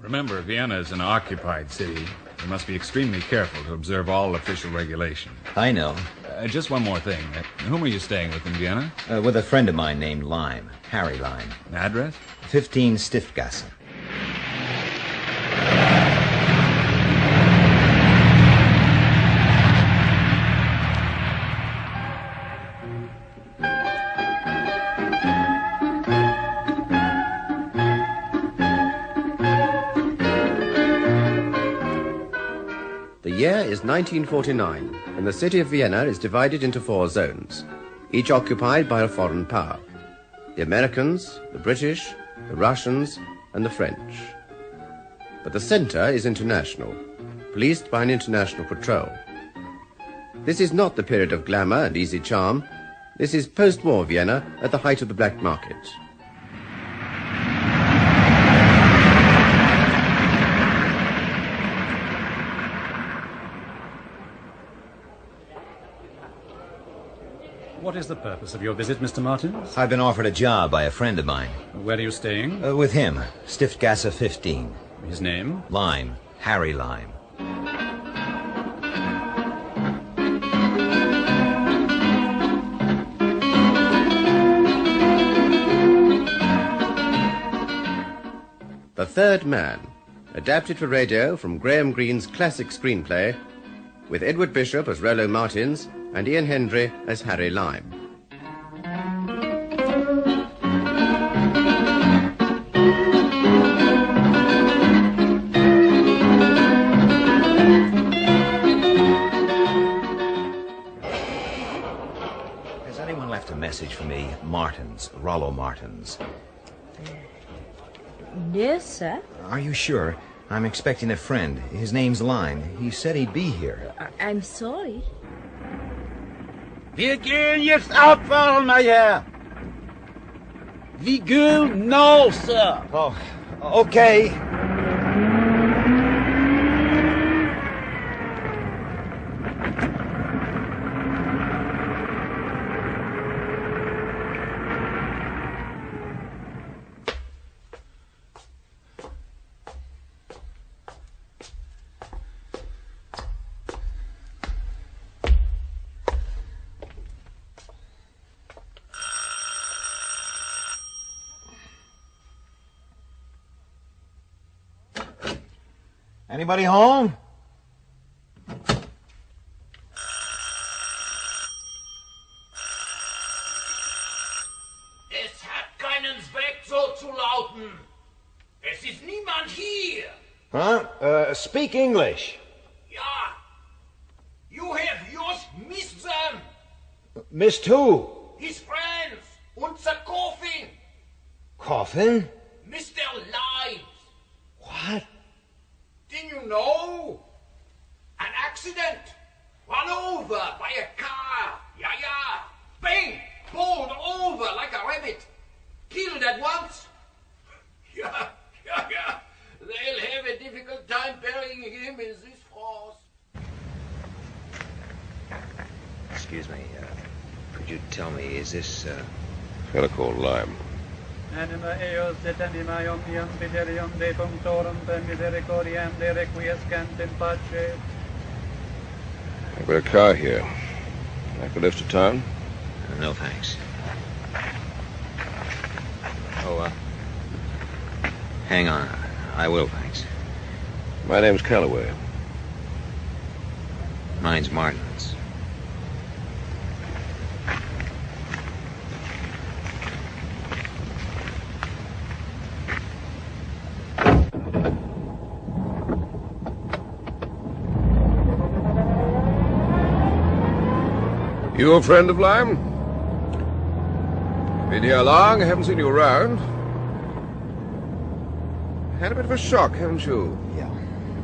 Remember, Vienna is an occupied city. You must be extremely careful to observe all official regulation. I know. Just one more thing. Whom are you staying with in Vienna? With a friend of mine named Lime, Harry Lime. Address? 15 Stiftgasse. The year is 1949, and the city of Vienna is divided into 4 zones, each occupied by a foreign power: the Americans, the British, the Russians, and the French. But the center is international, policed by an international patrol. This is not the period of glamour and easy charm. This is post-war Vienna at the height of the black market. What is the purpose of your visit, Mr. Martins? I've been offered a job by a friend of mine. Where are you staying? With him, Stiftgasse 15. His name? Lime, Harry Lime. The Third Man, adapted for radio from Graham Greene's classic screenplay, with Edward Bishop as Rollo Martins and Ian Hendry as Harry Lime. Has anyone left a message for me? Martins, Rollo Martins. Yes, sir. Are you sure? I'm expecting a friend. His name's Lime. He said he'd be here. I'm sorry. Wir gehen jetzt abfahren, mein Herr. We go now, sir. Oh, okay. Anybody home? Es hat keinen Zweck, so zu lauten. Es ist niemand hier. Huh? Speak English. Ja. You have just missed them. Missed who? His friends. Unser Coffin. Coffin? Mr. Limes. What? Didn't you know? An accident. Run over by a car. Yeah, yeah. Bang! Bowled over like a rabbit. Killed at once. Yeah, yeah, yeah. They'll have a difficult time burying him in this frost. Excuse me, could you tell me, is this, Fella called Lime. Anima eos et anima omnium viderium de punctorum per misericordiam de requiescant in pace. I've got a car here. I can lift to town? No, thanks. Hang on. I will, thanks. My name's Calloway. Mine's Martins. You a friend of Lime? Been here long? I haven't seen you around. Had a bit of a shock, haven't you? Yeah.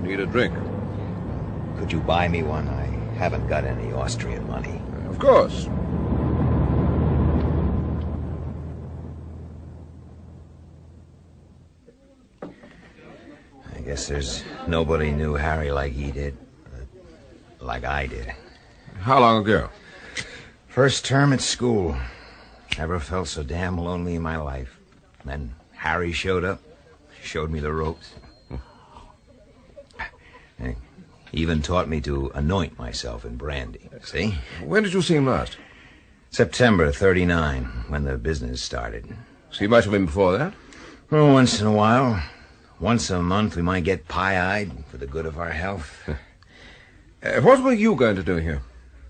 Need a drink? Could you buy me one? I haven't got any Austrian money. Of course. I guess there's nobody knew Harry like he did. Like I did. How long ago? First term at school. Never felt so damn lonely in my life. Then Harry showed up, showed me the ropes. Even taught me to anoint myself in brandy. See? When did you see him last? September 39, when the business started. See much of him before that? Well, once in a while. Once a month we might get pie-eyed for the good of our health. What were you going to do here?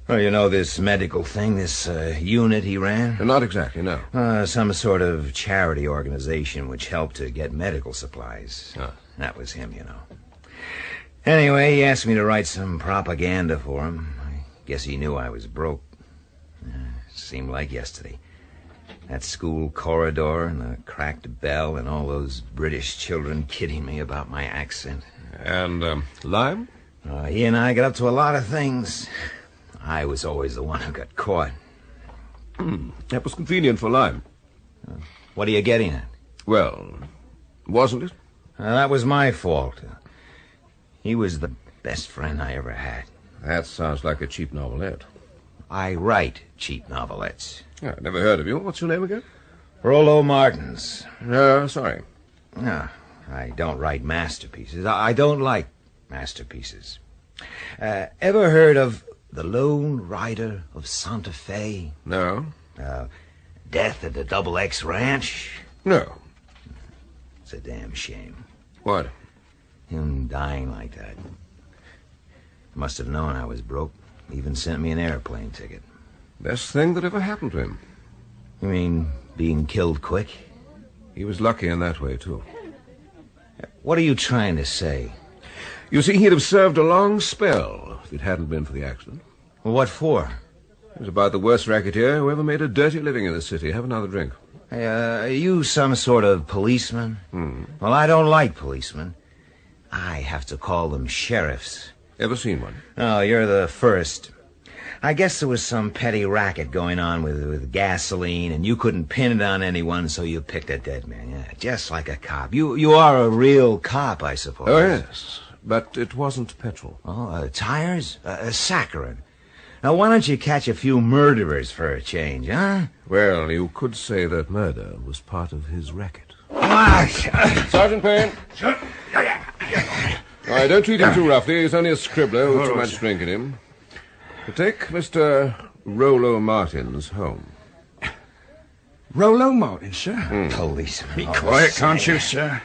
Well, you know this medical thing, this unit he ran? Not exactly, no. Some sort of charity organization which helped to get medical supplies. Ah. That was him, you know. Anyway, he asked me to write some propaganda for him. I guess he knew I was broke. Seemed like yesterday. That school corridor and the cracked bell and all those British children kidding me about my accent. And, Lime? He and I got up to a lot of things. I was always the one who got caught. That was convenient for Lime. What are you getting at? Well, wasn't it? That was my fault. He was the best friend I ever had. That sounds like a cheap novelette. I write cheap novelettes. I never heard of you. What's your name again? Rollo Martins. Sorry. No, I don't write masterpieces. I don't like masterpieces. Ever heard of The Lone Rider of Santa Fe? No. Death at the Double X Ranch? No. It's a damn shame. What? Him dying like that. Must have known I was broke. Even sent me an airplane ticket. Best thing that ever happened to him. You mean being killed quick? He was lucky in that way, too. What are you trying to say? You see, he'd have served a long spell if it hadn't been for the accident. Well, what for? He was about the worst racketeer who ever made a dirty living in the city. Have another drink. Are you some sort of policeman? Well, I don't like policemen. I have to call them sheriffs. Ever seen one? Oh, you're the first. I guess there was some petty racket going on with gasoline, and you couldn't pin it on anyone, so you picked a dead man. Yeah, just like a cop. You are a real cop, I suppose. Oh, yes. But it wasn't petrol. Oh, tires? Saccharin. Now, why don't you catch a few murderers for a change, huh? Well, you could say that murder was part of his racket. Sergeant Payne. All right, don't treat him too roughly. He's only a scribbler with too much drink in him. Take Mr. Rollo Martins home. Rollo Martins, sir? Policeman. Be quiet, can't you, sir?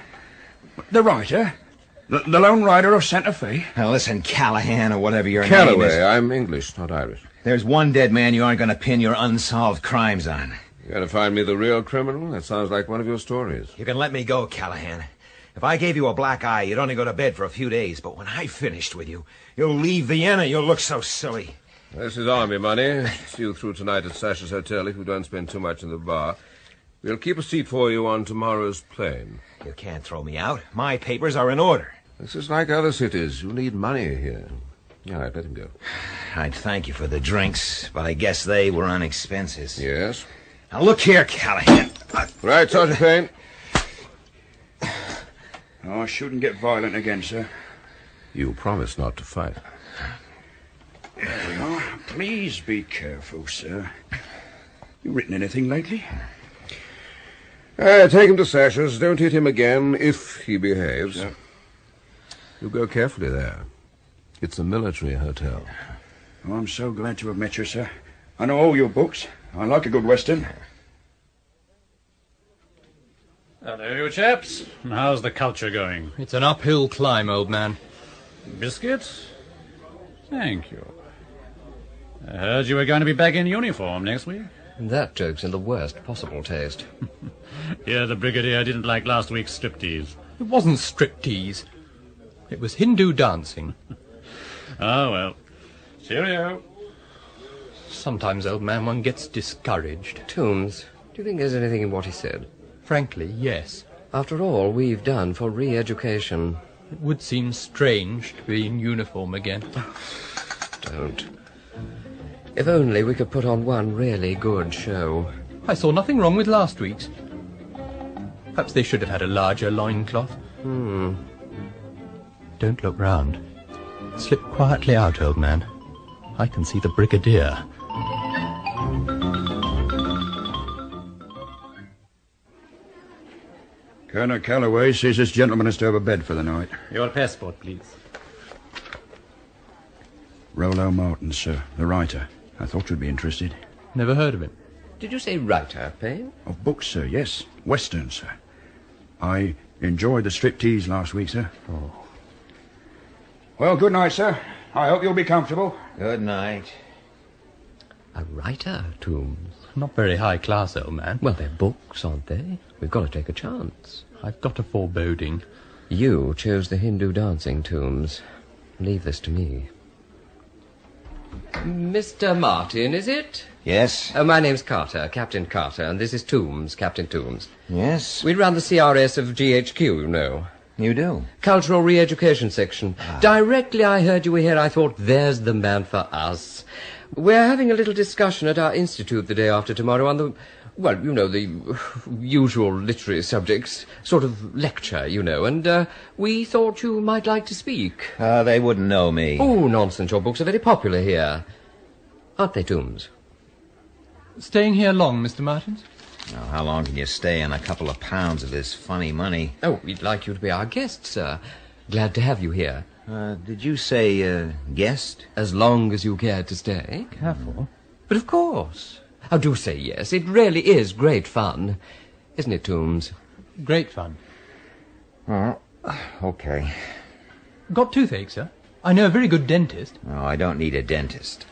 The writer? The Lone Rider of Santa Fe? Now, listen, Callahan, or whatever your name Calloway. is. I'm English, not Irish. There's one dead man you aren't going to pin your unsolved crimes on. You gotta find me the real criminal? That sounds like one of your stories. You can let me go, Callahan. If I gave you a black eye, you'd only go to bed for a few days. But when I finished with you, you'll leave Vienna. You'll look so silly. This is army money. See you through tonight at Sasha's Hotel if you don't spend too much in the bar. We'll keep a seat for you on tomorrow's plane. You can't throw me out. My papers are in order. This is like other cities. You need money here. All right, let him go. I'd thank you for the drinks, but I guess they were on expenses. Yes. Now, look here, Callahan. Right, Sergeant Payne. Oh, I shouldn't get violent again, sir. You promised not to fight. There we are. Please be careful, sir. You written anything lately? Take him to Sasha's. Don't hit him again if he behaves. Sir. You go carefully there. It's a military hotel. Oh, I'm so glad to have met you, sir. I know all your books. I like a good Western. Hello, you chaps. How's the culture going? It's an uphill climb, old man. Biscuits? Thank you. I heard you were going to be back in uniform next week. That joke's in the worst possible taste. Yeah, the brigadier didn't like last week's striptease. It wasn't striptease. It was Hindu dancing. Oh, well. Cheerio. Sometimes, old man, one gets discouraged. Toombs, do you think there's anything in what he said? Frankly, yes. After all we've done for re-education. It would seem strange to be in uniform again. Don't. If only we could put on one really good show. I saw nothing wrong with last week's. Perhaps they should have had a larger loincloth. Don't look round. Slip quietly out, old man. I can see the brigadier. Colonel Calloway says this gentleman is to have a bed for the night. Your passport, please. Rollo Martins, sir, the writer. I thought you'd be interested. Never heard of him. Did you say writer, Payne? Of books, sir, yes. Westerns, sir. I enjoyed the striptease last week, sir. Oh. Well, good night, sir. I hope you'll be comfortable. Good night. A writer, Toombs? Not very high class, old man. Well, they're books, aren't they? We've got to take a chance. I've got a foreboding. You chose the Hindu dancing, Toombs. Leave this to me. Mr. Martin, is it? Yes? My name's Carter, Captain Carter, and this is Toombs, Captain Toombs. Yes? We run the CRS of GHQ, you know. You do? Cultural Re-Education Section. Directly I heard you were here, I thought, there's the man for us. We're having a little discussion at our institute the day after tomorrow on the, well, you know, the usual literary subjects, sort of lecture, you know, and we thought you might like to speak. They wouldn't know me. Oh, nonsense, your books are very popular here. Aren't they, Toombs? Staying here long, Mr. Martins? Now, how long can you stay on a couple of pounds of this funny money? Oh, we'd like you to be our guest, sir. Glad to have you here. Did you say, guest? As long as you cared to stay. Careful. But of course. Oh, do say yes. It really is great fun. Isn't it, Toombs? Great fun. Oh, okay. Got toothache, sir? I know a very good dentist. Oh, I don't need a dentist.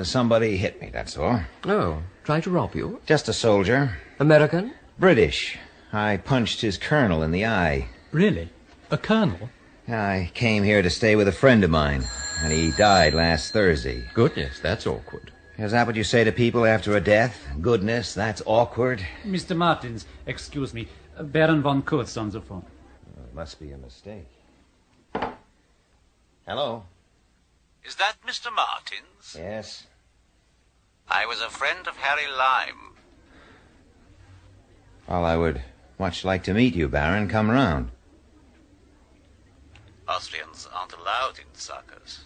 Somebody hit me, that's all. Oh, trying to rob you? Just a soldier. American? British. I punched his colonel in the eye. Really? A colonel? I came here to stay with a friend of mine, and he died last Thursday. Goodness, that's awkward. Is that what you say to people after a death? Goodness, that's awkward? Mr. Martins, excuse me. Baron von Kurtz on the phone. It must be a mistake. Hello? Is that Mr. Martins? Yes. I was a friend of Harry Lyme. Well, I would much like to meet you, Baron. Come round. Austrians aren't allowed in Suckers.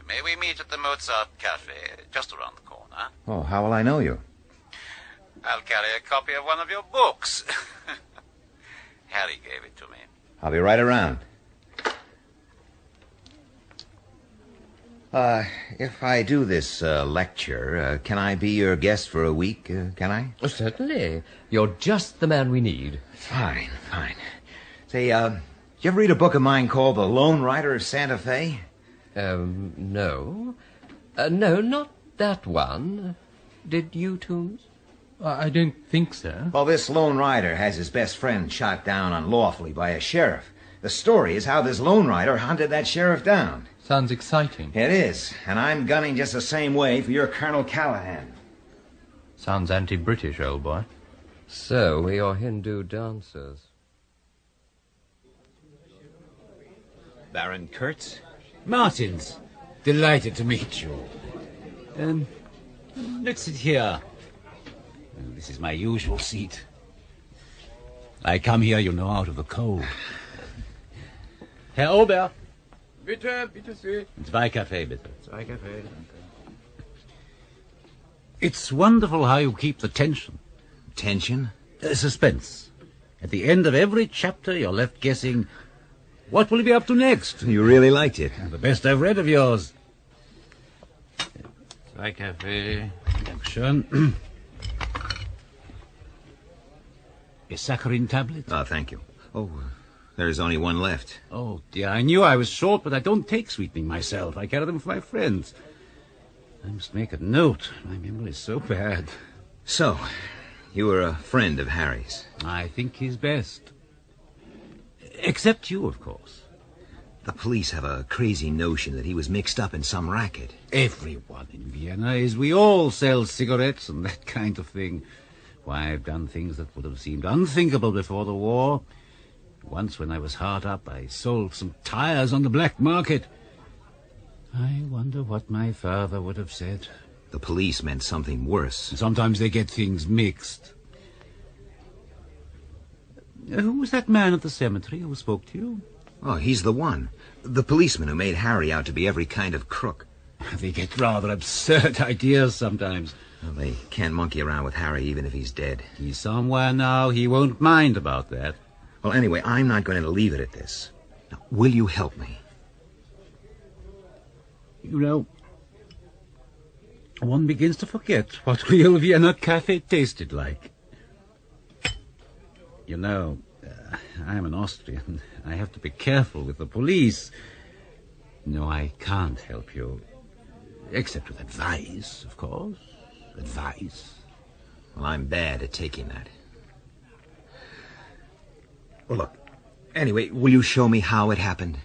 May we meet at the Mozart Cafe, just around the corner? Oh, how will I know you? I'll carry a copy of one of your books. Harry gave it to me. I'll be right around. If I do this lecture, can I be your guest for a week? Can I? Oh, certainly. You're just the man we need. Fine, fine. Say, did you ever read a book of mine called The Lone Rider of Santa Fe? No. No, not that one. Did you, Toombs? I don't think so. Well, this lone rider has his best friend shot down unlawfully by a sheriff. The story is how this lone rider hunted that sheriff down. Sounds exciting. It is, and I'm gunning just the same way for your Colonel Callahan. Sounds anti-British, old boy. So, we're your Hindu dancers. Baron Kurtz? Martins, delighted to meet you. Let's sit here. This is my usual seat. I come here, you know, out of the cold. Herr Ober. Bitte, bitte Sie. Zwei Kaffee, bitte. Zwei Kaffee. It's wonderful how you keep the tension. Tension? Suspense. At the end of every chapter, you're left guessing, what will he be up to next? You really liked it. The best I've read of yours. Zwei Kaffee. Dankeschön. A saccharin tablet? Oh, thank you. Oh, there's only one left. Oh, dear, I knew I was short, but I don't take sweetening myself. I carry them for my friends. I must make a note. My memory is so bad. So, you were a friend of Harry's? I think he's best. Except you, of course. The police have a crazy notion that he was mixed up in some racket. Everyone in Vienna is. We all sell cigarettes and that kind of thing. Why, I've done things that would have seemed unthinkable before the war. Once, when I was hard up, I sold some tires on the black market. I wonder what my father would have said. The police meant something worse. Sometimes they get things mixed. Who was that man at the cemetery who spoke to you? Oh, he's the one. The policeman who made Harry out to be every kind of crook. They get rather absurd ideas sometimes. Well, they can't monkey around with Harry even if he's dead. He's somewhere now. He won't mind about that. Well, anyway, I'm not going to leave it at this. Now, will you help me? You know, one begins to forget what real Vienna cafe tasted like. You know, I'm an Austrian. I have to be careful with the police. No, I can't help you. Except with advice, of course. Advice. Well, I'm bad at taking that. Well, look. Anyway, will you show me how it happened?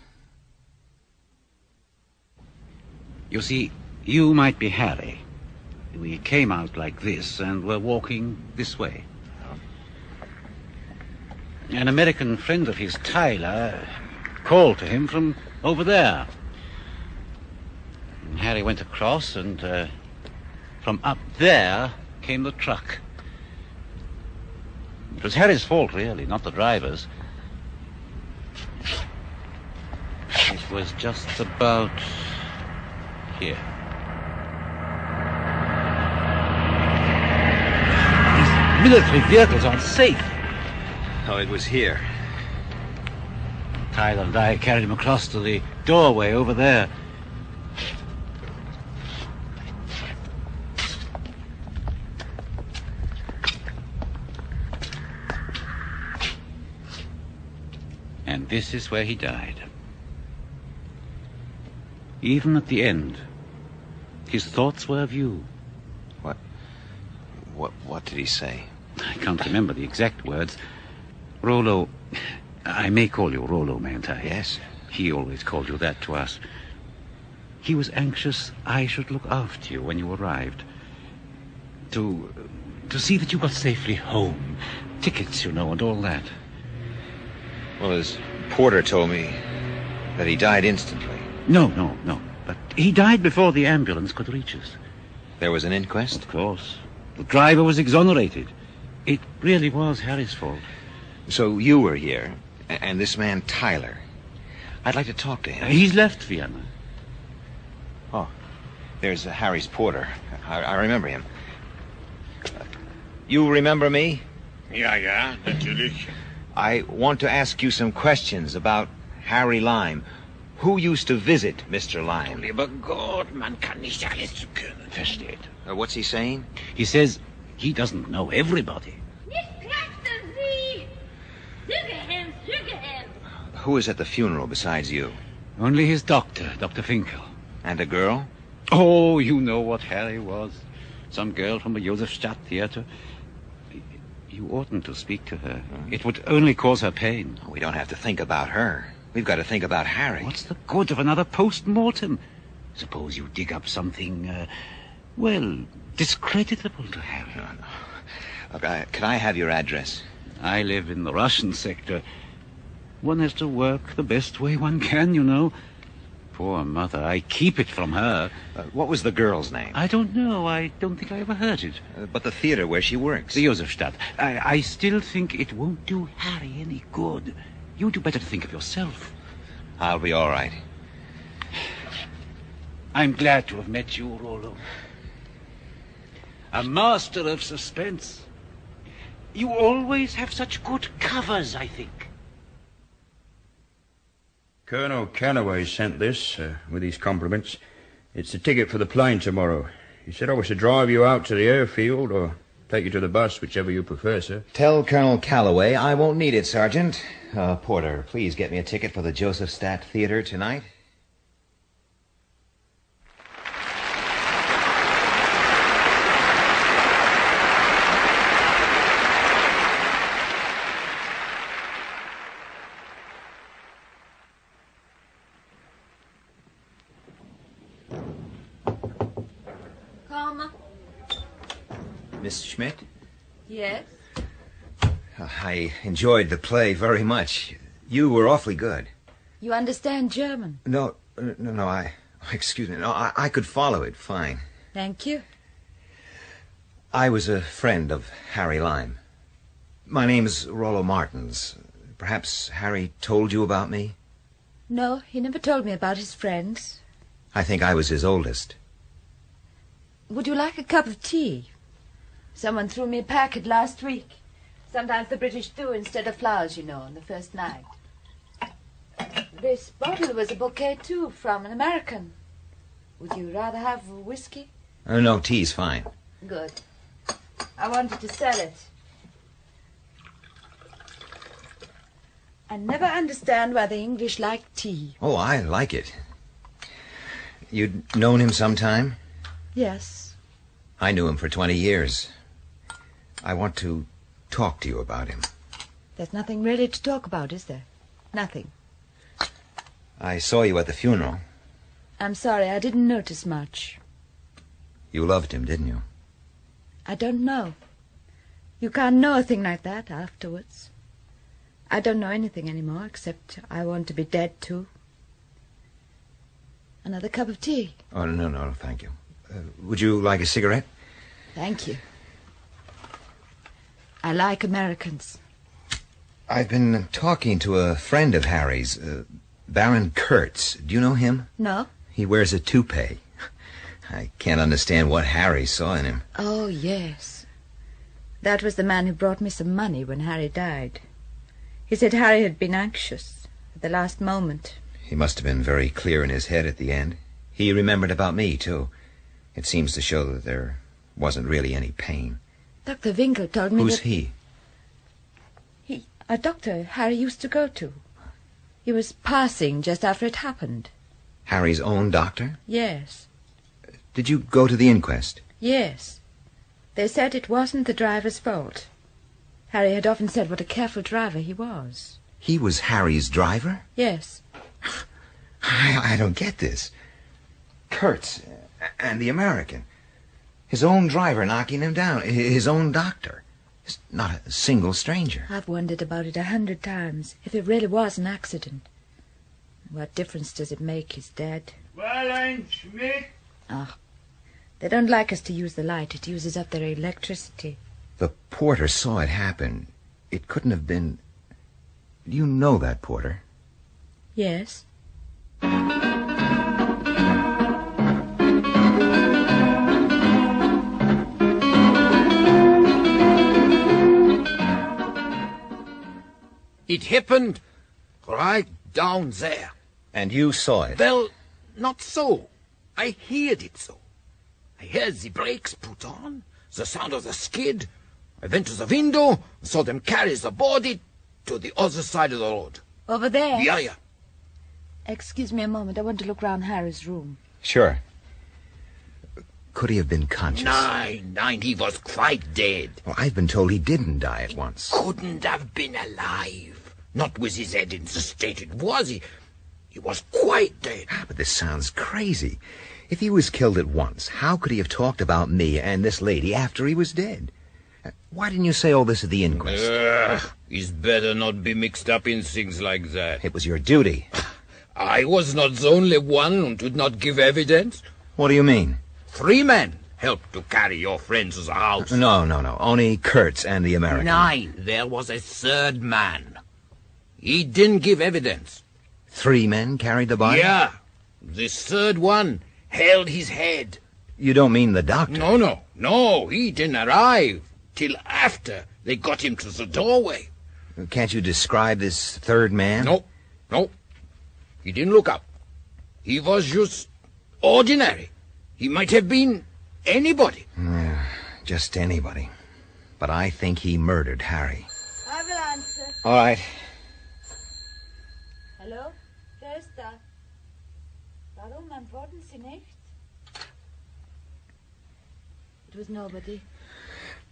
You see, you might be Harry. We came out like this and were walking this way. An American friend of his, Tyler, called to him from over there. And Harry went across, and from up there came the truck. It was Harry's fault, really, not the driver's. It was just about here. These military vehicles aren't safe. Oh, it was here. Tyler and I carried him across to the doorway over there. And this is where he died. Even at the end, his thoughts were of you. What did he say? I can't remember the exact words. Rollo, I may call you Rollo, mayn't I? Yes. He always called you that to us. He was anxious I should look after you when you arrived. To see that you got safely home. Tickets, you know, and all that. Well, his porter told me that he died instantly. No. But he died before the ambulance could reach us. There was an inquest? Of course. The driver was exonerated. It really was Harry's fault. So you were here, and this man, Tyler. I'd like to talk to him. He's left Vienna. Oh, there's Harry's porter. I remember him. You remember me? Ja, natürlich. I want to ask you some questions about Harry Lime. Who used to visit Mr. Lime? Lieber Gott, man kann nicht alles können, versteht? What's he saying? He says he doesn't know everybody. Who is at the funeral besides you? Only his doctor, Dr. Finkel. And a girl? Oh, you know what Harry was. Some girl from the Josefstadt Theater. You oughtn't to speak to her. It would only cause her pain. We don't have to think about her. We've got to think about Harry. What's the good of another post-mortem? Suppose you dig up something, discreditable to Harry. No. Okay, can I have your address? I live in the Russian sector. One has to work the best way one can, you know. Poor mother, I keep it from her. What was the girl's name? I don't know. I don't think I ever heard it. But the theater where she works? The Josefstadt. I still think it won't do Harry any good. You do better to think of yourself. I'll be all right. I'm glad to have met you, Rollo. A master of suspense. You always have such good covers, I think. Colonel Calloway sent this, with his compliments. It's the ticket for the plane tomorrow. He said I was to drive you out to the airfield or take you to the bus, whichever you prefer, sir. Tell Colonel Calloway I won't need it, Sergeant. Porter, please get me a ticket for the Josefstadt Theater tonight. Miss Schmidt? Yes? I enjoyed the play very much. You were awfully good. You understand German? No, excuse me. No, I could follow it fine. Thank you. I was a friend of Harry Lime. My name's Rollo Martins. Perhaps Harry told you about me? No, he never told me about his friends. I think I was his oldest. Would you like a cup of tea? Someone threw me a packet last week. Sometimes the British do instead of flowers, you know, on the first night. This bottle was a bouquet, too, from an American. Would you rather have whiskey? No, tea's fine. Good. I wanted to sell it. I never understand why the English like tea. Oh, I like it. You'd known him sometime? Yes. I knew him for 20 years. I want to talk to you about him. There's nothing really to talk about, is there? Nothing. I saw you at the funeral. I'm sorry, I didn't notice much. You loved him, didn't you? I don't know. You can't know a thing like that afterwards. I don't know anything anymore, except I want to be dead, too. Another cup of tea? Oh, no, thank you. Would you like a cigarette? Thank you. I like Americans. I've been talking to a friend of Harry's, Baron Kurtz. Do you know him? No. He wears a toupee. I can't understand what Harry saw in him. Oh, yes. That was the man who brought me some money when Harry died. He said Harry had been anxious at the last moment. He must have been very clear in his head at the end. He remembered about me, too. It seems to show that there wasn't really any pain. Dr. Winkle told me Who's he? A doctor Harry used to go to. He was passing just after it happened. Harry's own doctor? Yes. Did you go to the inquest? Yes. They said it wasn't the driver's fault. Harry had often said what a careful driver he was. He was Harry's driver? Yes. I don't get this. Kurtz and the American. His own driver knocking him down. His own doctor. It's not a single stranger. I've wondered about it 100 times. If it really was an accident. What difference does it make? He's dead. Well, I'm Schmidt. Ah. They don't like us to use the light. It uses up their electricity. The porter saw it happen. It couldn't have been... You know that porter? Yes. It happened right down there. And you saw it? Well, not so. I heard it so. I heard the brakes put on, the sound of the skid. I went to the window, saw them carry the body to the other side of the road. Over there? Yeah. Excuse me a moment. I want to look round Harry's room. Sure. Could he have been conscious? Nine, he was quite dead. Well, I've been told he didn't die at once. Couldn't have been alive. Not with his head in the state it was. He was quite dead. But this sounds crazy. If he was killed at once, how could he have talked about me and this lady after he was dead? Why didn't you say all this at the inquest? He's better not be mixed up in things like that. It was your duty. I was not the only one who did not give evidence. What do you mean? 3 men helped to carry your friend to the house. No. Only Kurtz and the American. 9. There was a 3rd man. He didn't give evidence. 3 men carried the body? Yeah. The 3rd one held his head. You don't mean the doctor? No. He didn't arrive till after they got him to the doorway. Can't you describe this 3rd man? No. He didn't look up. He was just ordinary. He might have been anybody. Just anybody. But I think he murdered Harry. I will answer. All right. Hallo? Wer ist da? Warum antworten Sie nicht? It was nobody.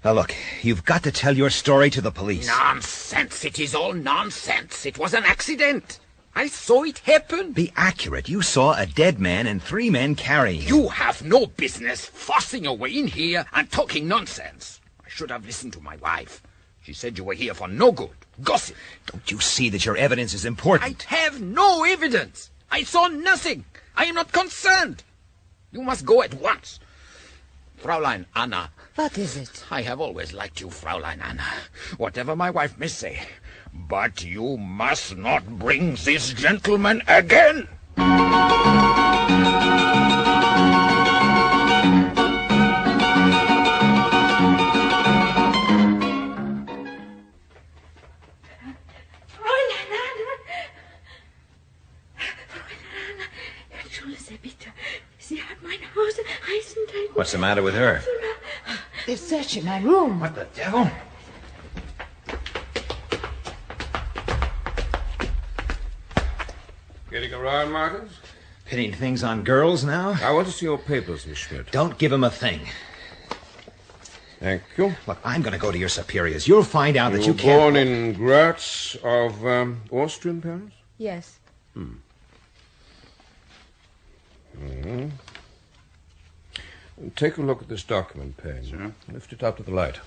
Now look, you've got to tell your story to the police. Nonsense. It is all nonsense. It was an accident. I saw it happen. Be accurate. You saw a dead man and 3 men carrying him. You have no business fussing away in here and talking nonsense. I should have listened to my wife. She said you were here for no good. Gossip. Don't you see that your evidence is important? I have no evidence. I saw nothing. I am not concerned. You must go at once. Fraulein Anna. What is it? I have always liked you, Fraulein Anna. Whatever my wife may say. But you must not bring this gentleman again. Entschuldigen Sie bitte. Sie hat mein Haus Eisenteil What's the matter with her? They're searching my room. What the devil? Getting around, Martins? Pitting things on girls now? I want to see your papers, Miss Schmidt. Don't give him a thing. Thank you. Look, I'm going to go to your superiors. You'll find out that You you were can't... born in Graz of Austrian parents? Yes. Take a look at this document, Payne. Sure. Lift it up to the light.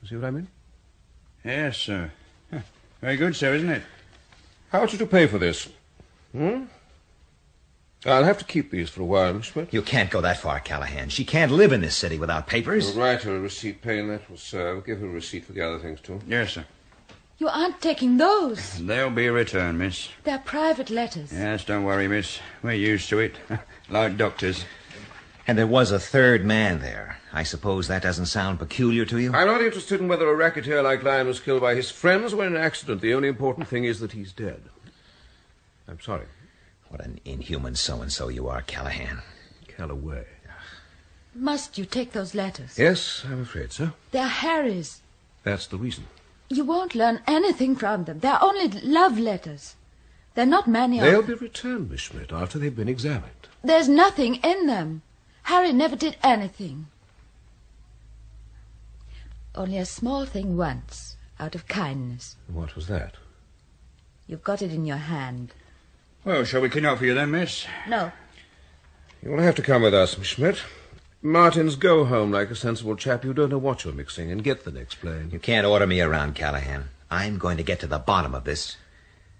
See what I mean? Yes, sir. Very good, sir, isn't it? How much did you pay for this? I'll have to keep these for a while, Miss Schmidt. You can't go that far, Callahan. She can't live in this city without papers. You'll write her a receipt, Payne. That will serve. Give her a receipt for the other things, too. Yes, sir. You aren't taking those. There'll be a return, miss. They're private letters. Yes, don't worry, miss. We're used to it. Like doctors. And there was a third man there. I suppose that doesn't sound peculiar to you? I'm not interested in whether a racketeer like Lyon was killed by his friends or in an accident. The only important thing is that he's dead. I'm sorry. What an inhuman so-and-so you are, Callahan. Callaway. Must you take those letters? Yes, I'm afraid so. They're Harry's. That's the reason. You won't learn anything from them. They're only love letters. There are not many of They'll them. be returned, Miss Schmidt, after they've been examined. There's nothing in them. Harry never did anything. Only a small thing once, out of kindness. What was that? You've got it in your hand. Well, shall we clean up for you then, miss? No. You'll have to come with us, Miss Schmidt. Martins, go home like a sensible chap. You don't know what you're mixing, and get the next plane. You can't order me around, Callahan. I'm going to get to the bottom of this.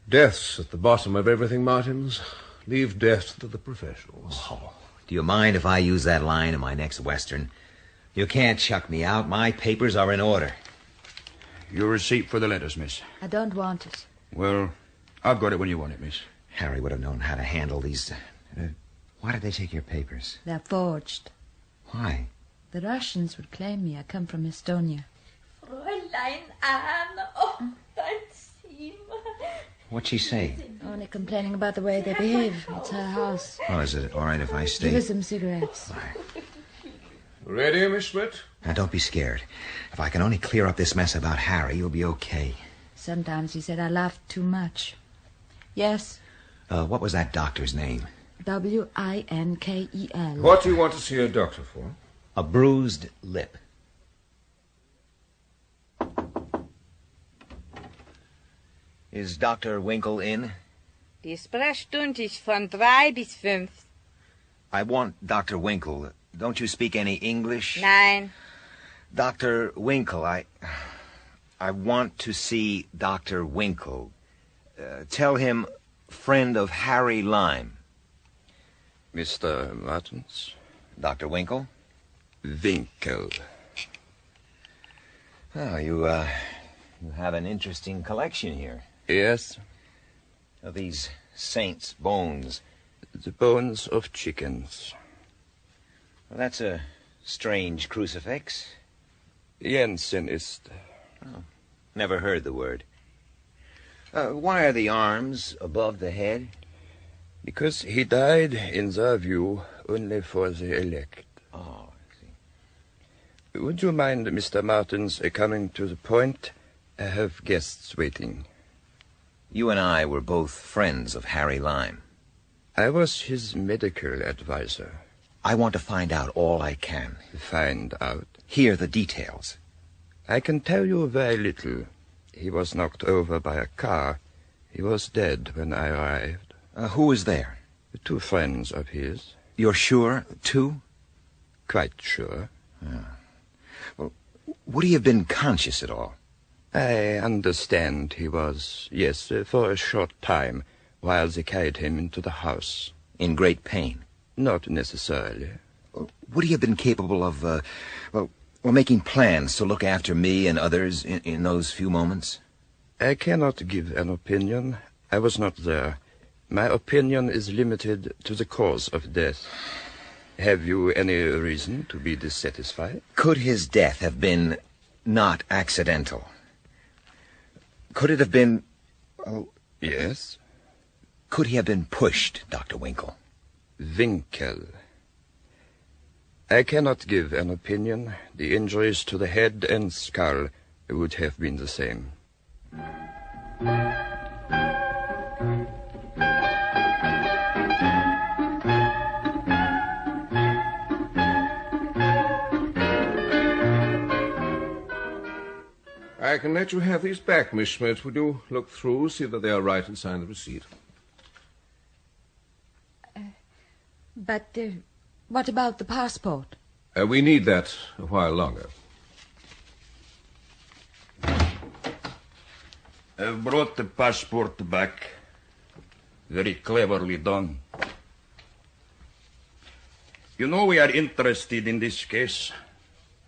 Death's at the bottom of everything, Martins. Leave death to the professionals. Oh, do you mind if I use that line in my next Western? You can't chuck me out. My papers are in order. Your receipt for the letters, miss. I don't want it. Well, I've got it when you want it, miss. Harry would have known how to handle these... why did they take your papers? They're forged. Why? The Russians would claim me. I come from Estonia. Fräulein Anne, oh, dein Zimmer. What'd she say? Only complaining about the way they behave. It's her house. Oh, is it all right if I stay? Give her some cigarettes. Ready, Miss Schmidt? Now, don't be scared. If I can only clear up this mess about Harry, you'll be okay. Sometimes he said I laughed too much. Yes. What was that doctor's name? Winkel. What do you want to see a doctor for? A bruised lip. Is Dr. Winkel in? Die Sprechstunde ist von 3 bis 5. I want Dr. Winkel. Don't you speak any English? Nein. Dr. Winkel, I want to see Dr. Winkel. Tell him, friend of Harry Lime. Mr. Martins? Dr. Winkel? Winkel. Oh, you have an interesting collection here. Yes. Of these saints' bones. The bones of chickens. Well, that's a strange crucifix. Jensen ist. Oh, never heard the word. Why are the arms above the head? Because he died, in their view, only for the elect. Oh, I see. Would you mind, Mr. Martins, coming to the point? I have guests waiting. You and I were both friends of Harry Lime. I was his medical advisor. I want to find out all I can. Find out? Hear the details. I can tell you very little. He was knocked over by a car. He was dead when I arrived. Who was there? 2 friends of his. You're sure? 2? Quite sure. Well, would he have been conscious at all? I understand he was, yes, for a short time, while they carried him into the house. In great pain? Not necessarily. Would he have been capable of, making plans to look after me and others in those few moments? I cannot give an opinion. I was not there. My opinion is limited to the cause of death. Have you any reason to be dissatisfied? Could his death have been not accidental? Could it have been... Yes? Could he have been pushed, Dr. Winkel? Winkel. I cannot give an opinion. The injuries to the head and skull would have been the same. I can let you have these back, Miss Schmidt. Would you look through, see that they are right, and sign the receipt? But what about the passport? We need that a while longer. I've brought the passport back. Very cleverly done. You know we are interested in this case.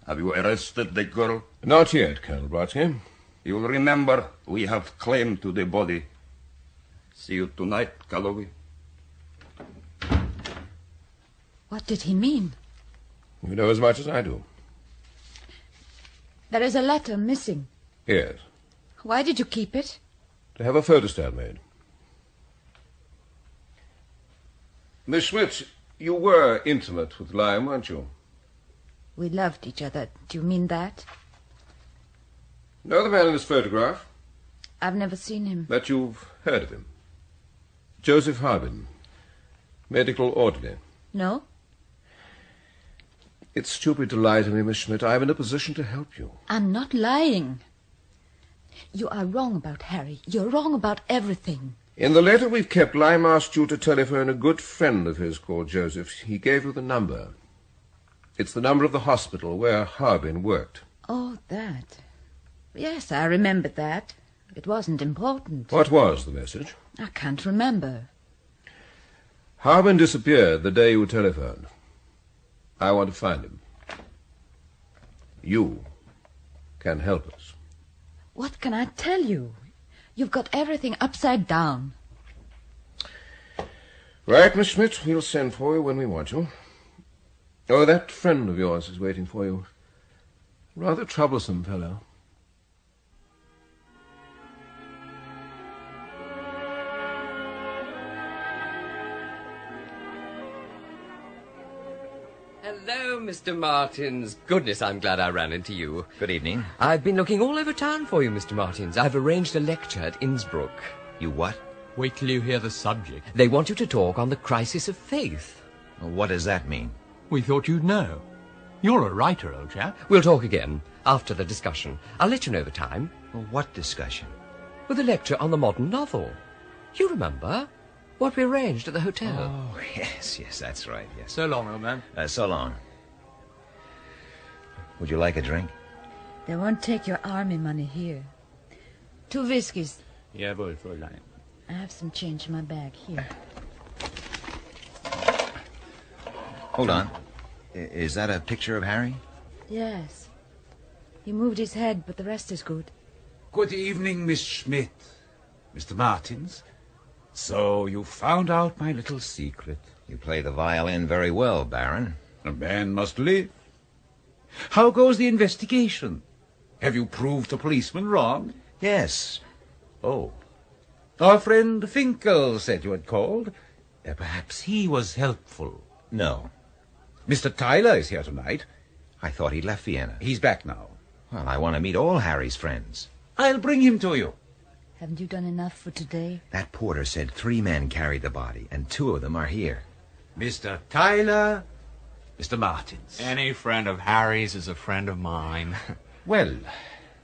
Have you arrested the girl? Not yet, Colonel Brodsky. You'll remember we have claim to the body. See you tonight, Calloway. What did he mean? You know as much as I do. There is a letter missing. Yes. Why did you keep it? To have a photostat made. Miss Schmidt, you were intimate with Lime, weren't you? We loved each other. Do you mean that? Know the man in this photograph? I've never seen him. But you've heard of him. Joseph Harbin, medical orderly. No? It's stupid to lie to me, Miss Schmidt. I'm in a position to help you. I'm not lying. You are wrong about Harry. You're wrong about everything. In the letter we've kept, Lime asked you to telephone a good friend of his called Joseph. He gave you the number. It's the number of the hospital where Harbin worked. Oh, that. Yes, I remember that. It wasn't important. What was the message? I can't remember. Harbin disappeared the day you telephoned. I want to find him. You can help us. What can I tell you? You've got everything upside down. Right, Miss Schmidt. We'll send for you when we want you. Oh, that friend of yours is waiting for you. Rather troublesome fellow. Hello, Mr. Martins. Goodness, I'm glad I ran into you. Good evening. I've been looking all over town for you, Mr. Martins. I've arranged a lecture at Innsbruck. You what? Wait till you hear the subject. They want you to talk on the crisis of faith. Well, what does that mean? We thought you'd know. You're a writer, old chap. We'll talk again after the discussion. I'll let you know the time. Well, what discussion? With a lecture on the modern novel. You remember? What we arranged at the hotel. Oh, yes, that's right, yes. So long, old man. So long. Would you like a drink? They won't take your army money here. 2 whiskeys. Jawohl, Fräulein. I have some change in my bag here. Hold on. Is that a picture of Harry? Yes. He moved his head, but the rest is good. Good evening, Miss Schmidt. Mr. Martins. So you found out my little secret. You play the violin very well, Baron. A man must live. How goes the investigation? Have you proved the policeman wrong? Yes. Oh. Our friend Finkel said you had called. Perhaps he was helpful. No. Mr. Tyler is here tonight. I thought he'd left Vienna. He's back now. Well, I want to meet all Harry's friends. I'll bring him to you. Haven't you done enough for today? That porter said 3 men carried the body, and 2 of them are here. Mr. Tyler, Mr. Martins. Any friend of Harry's is a friend of mine. Well,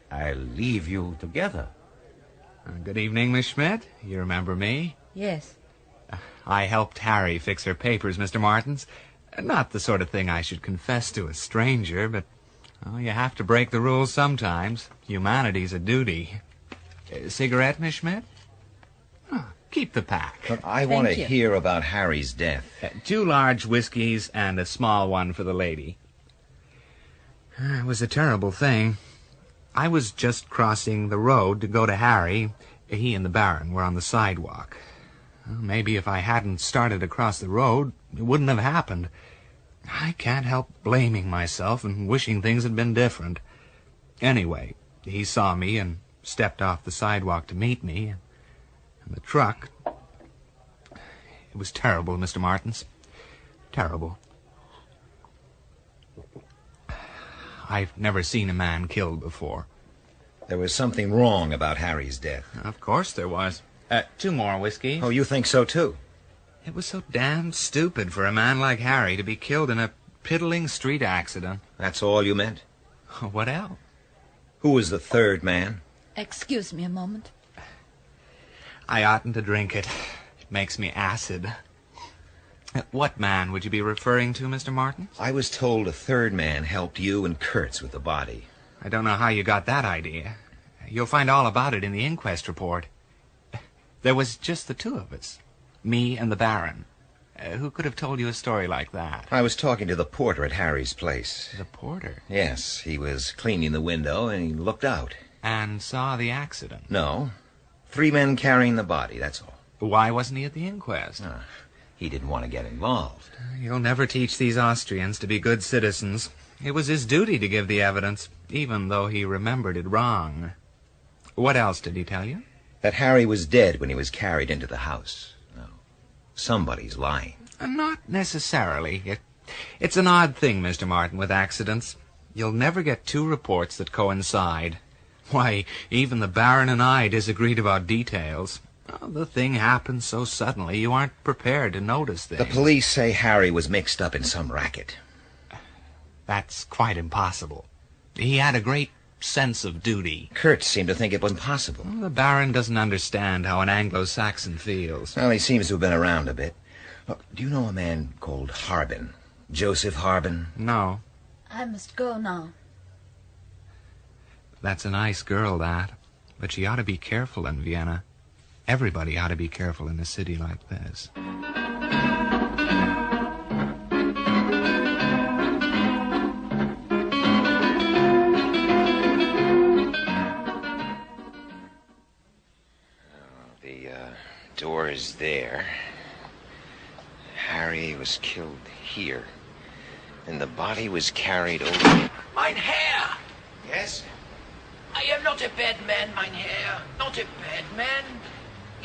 I'll leave you together. Good evening, Miss Schmidt. You remember me? Yes. I helped Harry fix her papers, Mr. Martins. Not the sort of thing I should confess to a stranger, but you have to break the rules sometimes. Humanity's a duty. Cigarette, Miss Schmidt? Keep the pack. But I want to hear about Harry's death. 2 large whiskeys and a small one for the lady. It was a terrible thing. I was just crossing the road to go to Harry. He and the Baron were on the sidewalk. Maybe if I hadn't started across the road, it wouldn't have happened. I can't help blaming myself and wishing things had been different. Anyway, he saw me and stepped off the sidewalk to meet me. And the truck... It was terrible, Mr. Martins. Terrible. I've never seen a man killed before. There was something wrong about Harry's death. Of course there was. 2 more whiskey. Oh, you think so, too? It was so damn stupid for a man like Harry to be killed in a piddling street accident. That's all you meant? What else? Who was the third man? Excuse me a moment. I oughtn't to drink it. It makes me acid. What man would you be referring to, Mr. Martins? I was told a third man helped you and Kurtz with the body. I don't know how you got that idea. You'll find all about it in the inquest report. There was just the 2 of us. Me and the Baron. Who could have told you a story like that? I was talking to the porter at Harry's place. The porter? Yes, he was cleaning the window and he looked out. And saw the accident? No. 3 men carrying the body, that's all. Why wasn't he at the inquest? He didn't want to get involved. You'll never teach these Austrians to be good citizens. It was his duty to give the evidence, even though he remembered it wrong. What else did he tell you? That Harry was dead when he was carried into the house. No. Somebody's lying. Not necessarily. It's an odd thing, Mr. Martin, with accidents. You'll never get 2 reports that coincide. Why, even the Baron and I disagreed about details. The thing happened so suddenly you aren't prepared to notice things. The police say Harry was mixed up in some racket. That's quite impossible. He had a great sense of duty. Kurtz seemed to think it was impossible. The Baron doesn't understand how an Anglo-Saxon feels. Well, he seems to have been around a bit. Look, do you know a man called Harbin? Joseph Harbin? No. I must go now. That's a nice girl, that. But she ought to be careful in Vienna. Everybody ought to be careful in a city like this. The door is there. Harry was killed here. And the body was carried over... Mein Herr! Yes? I am not a bad man, mein Herr. Not a bad man.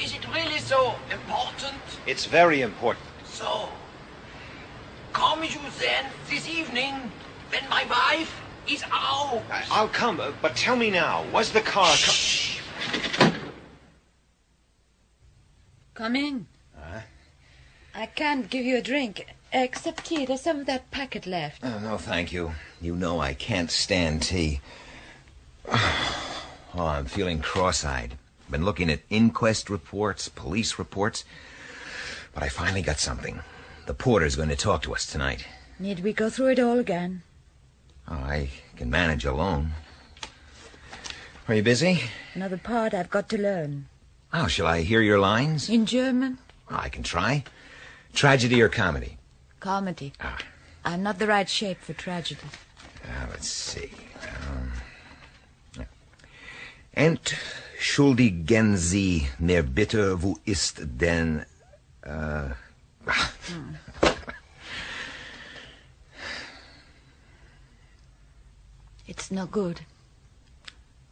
Is it really so important? It's very important. So, come you then this evening, when my wife is out. I'll come, but tell me now, was the car... Shh! Come in. I can't give you a drink, except tea. There's some of that packet left. Oh, no, thank you. You know I can't stand tea. Oh, I'm feeling cross-eyed. Been looking at inquest reports, police reports, but I finally got something. The porter's going to talk to us tonight. Need we go through it all again? Oh, I can manage alone. Are you busy? Another part I've got to learn. Oh, shall I hear your lines? In German? Oh, I can try. Tragedy or comedy? Comedy. I'm not the right shape for tragedy. Let's see. Entschuldigen Sie mir bitte, wo ist denn... It's no good.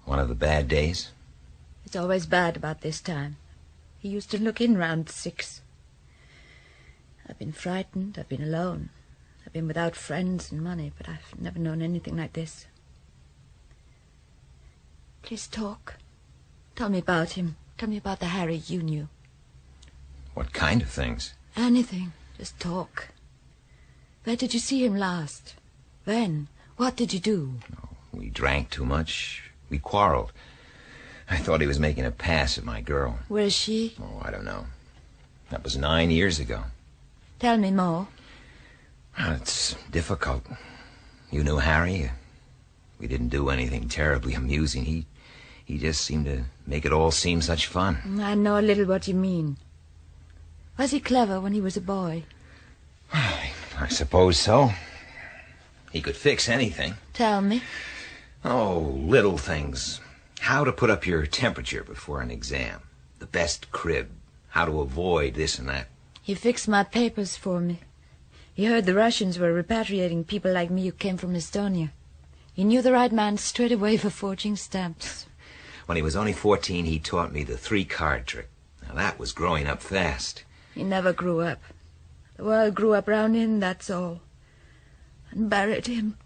One of the bad days? It's always bad about this time. He used to look in round 6. I've been frightened, I've been alone. I've been without friends and money, but I've never known anything like this. Please talk. Tell me about him. Tell me about the Harry you knew. What kind of things? Anything. Just talk. Where did you see him last? When? What did you do? We drank too much. We quarreled. I thought he was making a pass at my girl. Where is she? Oh, I don't know. That was 9 years ago. Tell me more. It's difficult. You knew Harry. We didn't do anything terribly amusing. He just seemed to make it all seem such fun. I know a little what you mean. Was he clever when he was a boy? I suppose so. He could fix anything. Tell me. Oh, little things. How to put up your temperature before an exam. The best crib. How to avoid this and that. He fixed my papers for me. He heard the Russians were repatriating people like me who came from Estonia. He knew the right man straight away for forging stamps. When he was only 14, he taught me the 3-card trick. Now, that was growing up fast. He never grew up. The world grew up round him, that's all. And buried him.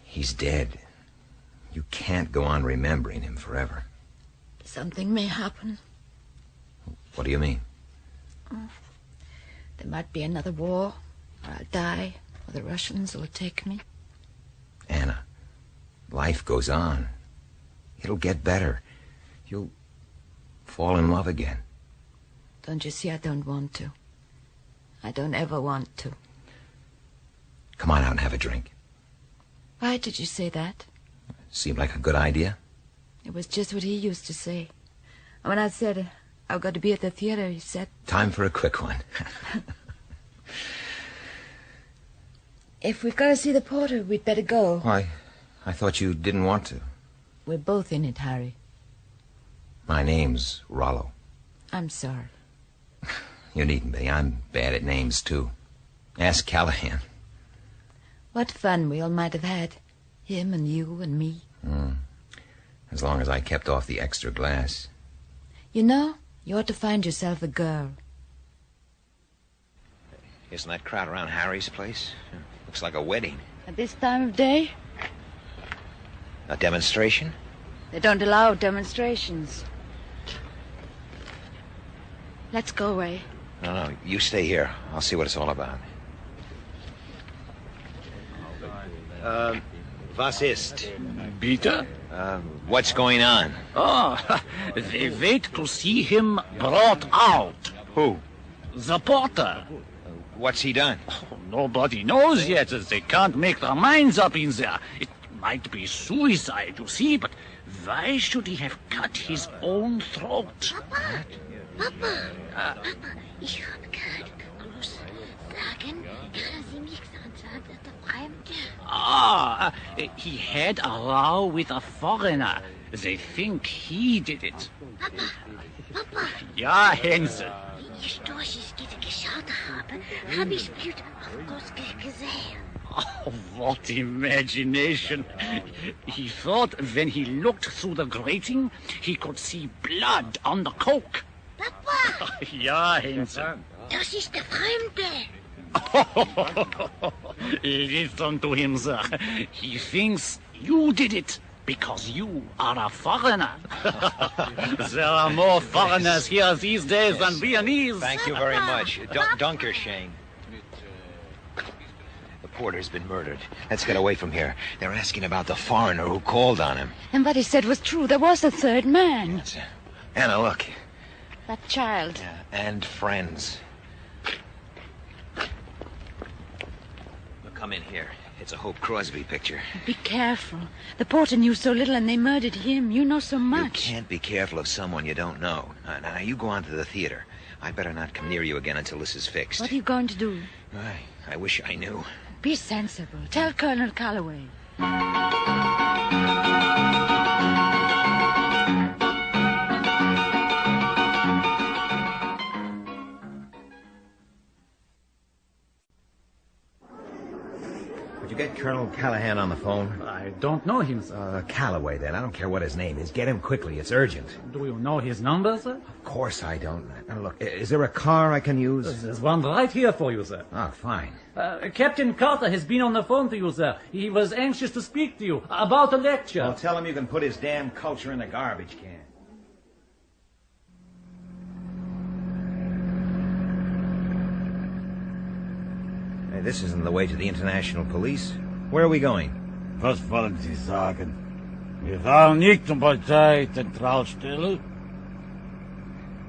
He's dead. You can't go on remembering him forever. Something may happen. What do you mean? There might be another war, or I'll die, or the Russians will take me. Anna, life goes on. It'll get better. You'll fall in love again. Don't you see I don't want to? I don't ever want to. Come on out and have a drink. Why did you say that? Seemed like a good idea. It was just what he used to say. And when I said I've got to be at the theater, he said... Time for a quick one. If we've got to see the porter, we'd better go. Why, I thought you didn't want to. We're both in it, Harry. My name's Rollo. I'm sorry. You needn't be. I'm bad at names, too. Ask Callahan. What fun we all might have had. Him and you and me. As long as I kept off the extra glass. You know, you ought to find yourself a girl. Isn't that crowd around Harry's place? Looks like a wedding. At this time of day, A demonstration? they don't allow demonstrations. Let's go, Ray. No, you stay here. I'll see what it's all about. Was ist? Bitte? What's going on? Oh, they wait to see him brought out. Who? The porter. What's he done? Oh, nobody knows yet. They can't make their minds up in there. It might be suicide, you see, but why should he have cut his own throat? Papa, ich habe gehört, Gruß sagen, Sie mich ansagt, der Fremde. He had a row with a foreigner. They think he did it. Papa. Ja, Hänsel. Wie ich durch das Gitter geschaut habe ich Blut auf Groß gesehen. Oh, what imagination. He thought when he looked through the grating, he could see blood on the coke. Papa! Ja, Hänsel. Das ist der Fremde. Listen to him, sir. He thinks you did it because you are a foreigner. There are more foreigners here these days than Viennese. Thank you very much. Dunkershane. The porter's been murdered. Let's get away from here. They're asking about the foreigner who called on him. And what he said was true. There was a third man. Anna, look. That child. And friends. Look, come in here. It's a Hope Crosby picture. Be careful. The porter knew so little and they murdered him. You know so much. You can't be careful of someone you don't know. Now, you go on to the theater. I better not come near you again until this is fixed. What are you going to do? I wish I knew. Be sensible. Tell Colonel Calloway. Get Colonel Callahan on the phone? I don't know him, sir. Calloway, then. I don't care what his name is. Get him quickly. It's urgent. Do you know his number, sir? Of course I don't. Now, look, is there a car I can use? There's one right here for you, sir. Oh, fine. Captain Carter has been on the phone to you, sir. He was anxious to speak to you about a lecture. Well, tell him you can put his damn culture in the garbage can. Hey, this isn't the way to the International Police. Where are we going? Was wollen Sie sagen? Wir fahren nicht zum Polizeizentralstelle.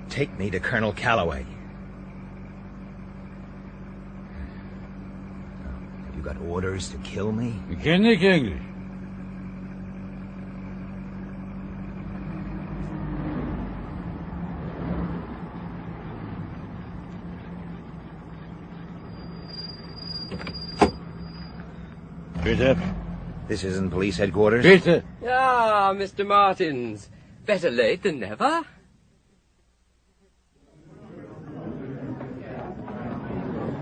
Take me to Colonel Calloway. Have you got orders to kill me? Ich kenne nicht Englisch. Bitte. This isn't police headquarters? Bitte. Ah, Mr. Martins. Better late than never.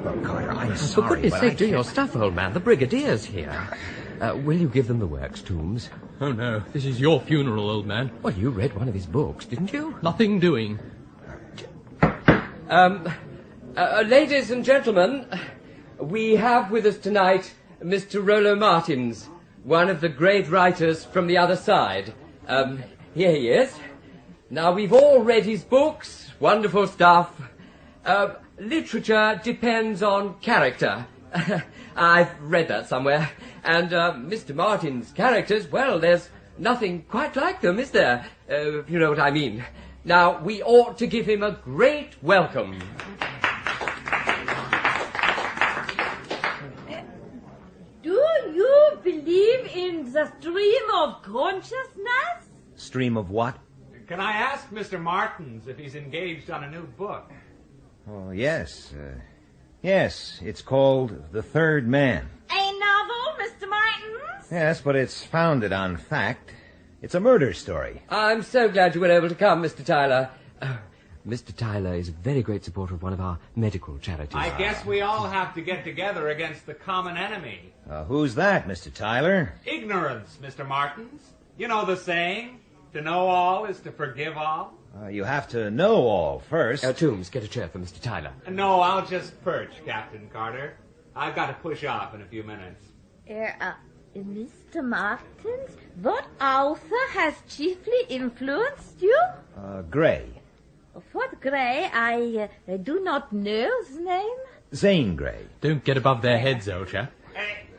Look, Carter, I'm For sorry, goodness but sake, I do your can't... stuff, old man. The Brigadier's here. Will you give them the works, Toombs? Oh, no. This is your funeral, old man. Well, you read one of his books, didn't you? Nothing doing. Ladies and gentlemen, we have with us tonight Mr. Rollo Martins, one of the great writers from the other side. Here he is. Now, we've all read his books. Wonderful stuff. Literature depends on character. I've read that somewhere. And Mr. Martin's characters, well, there's nothing quite like them, is there? If you know what I mean. Now, we ought to give him a great welcome. Do you believe in the stream of consciousness? Stream of what? Can I ask Mr. Martins if he's engaged on a new book? Oh, yes. Yes, it's called The Third Man. A novel, Mr. Martins? Yes, but it's founded on fact. It's a murder story. I'm so glad you were able to come, Mr. Tyler. Mr. Tyler is a very great supporter of one of our medical charities. I guess we all have to get together against the common enemy. Who's that, Mr. Tyler? Ignorance, Mr. Martins. You know the saying, to know all is to forgive all. You have to know all first. Toombs, get a chair for Mr. Tyler. No, I'll just perch, Captain Carter. I've got to push off in a few minutes. Mr. Martins, what author has chiefly influenced you? Gray. What Gray? I do not know his name. Zane Gray. Don't get above their heads, old chap.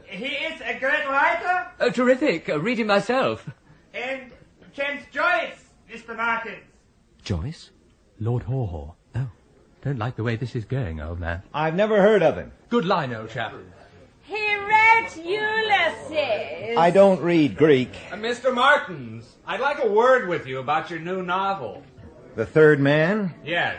He is a great writer. Terrific. Read him myself. And James Joyce, Mr. Martins. Joyce? Lord Haw-Haw. Oh, don't like the way this is going, old man. I've never heard of him. Good line, old chap. He read Ulysses. I don't read Greek. Mr. Martins, I'd like a word with you about your new novel. The Third Man? Yes.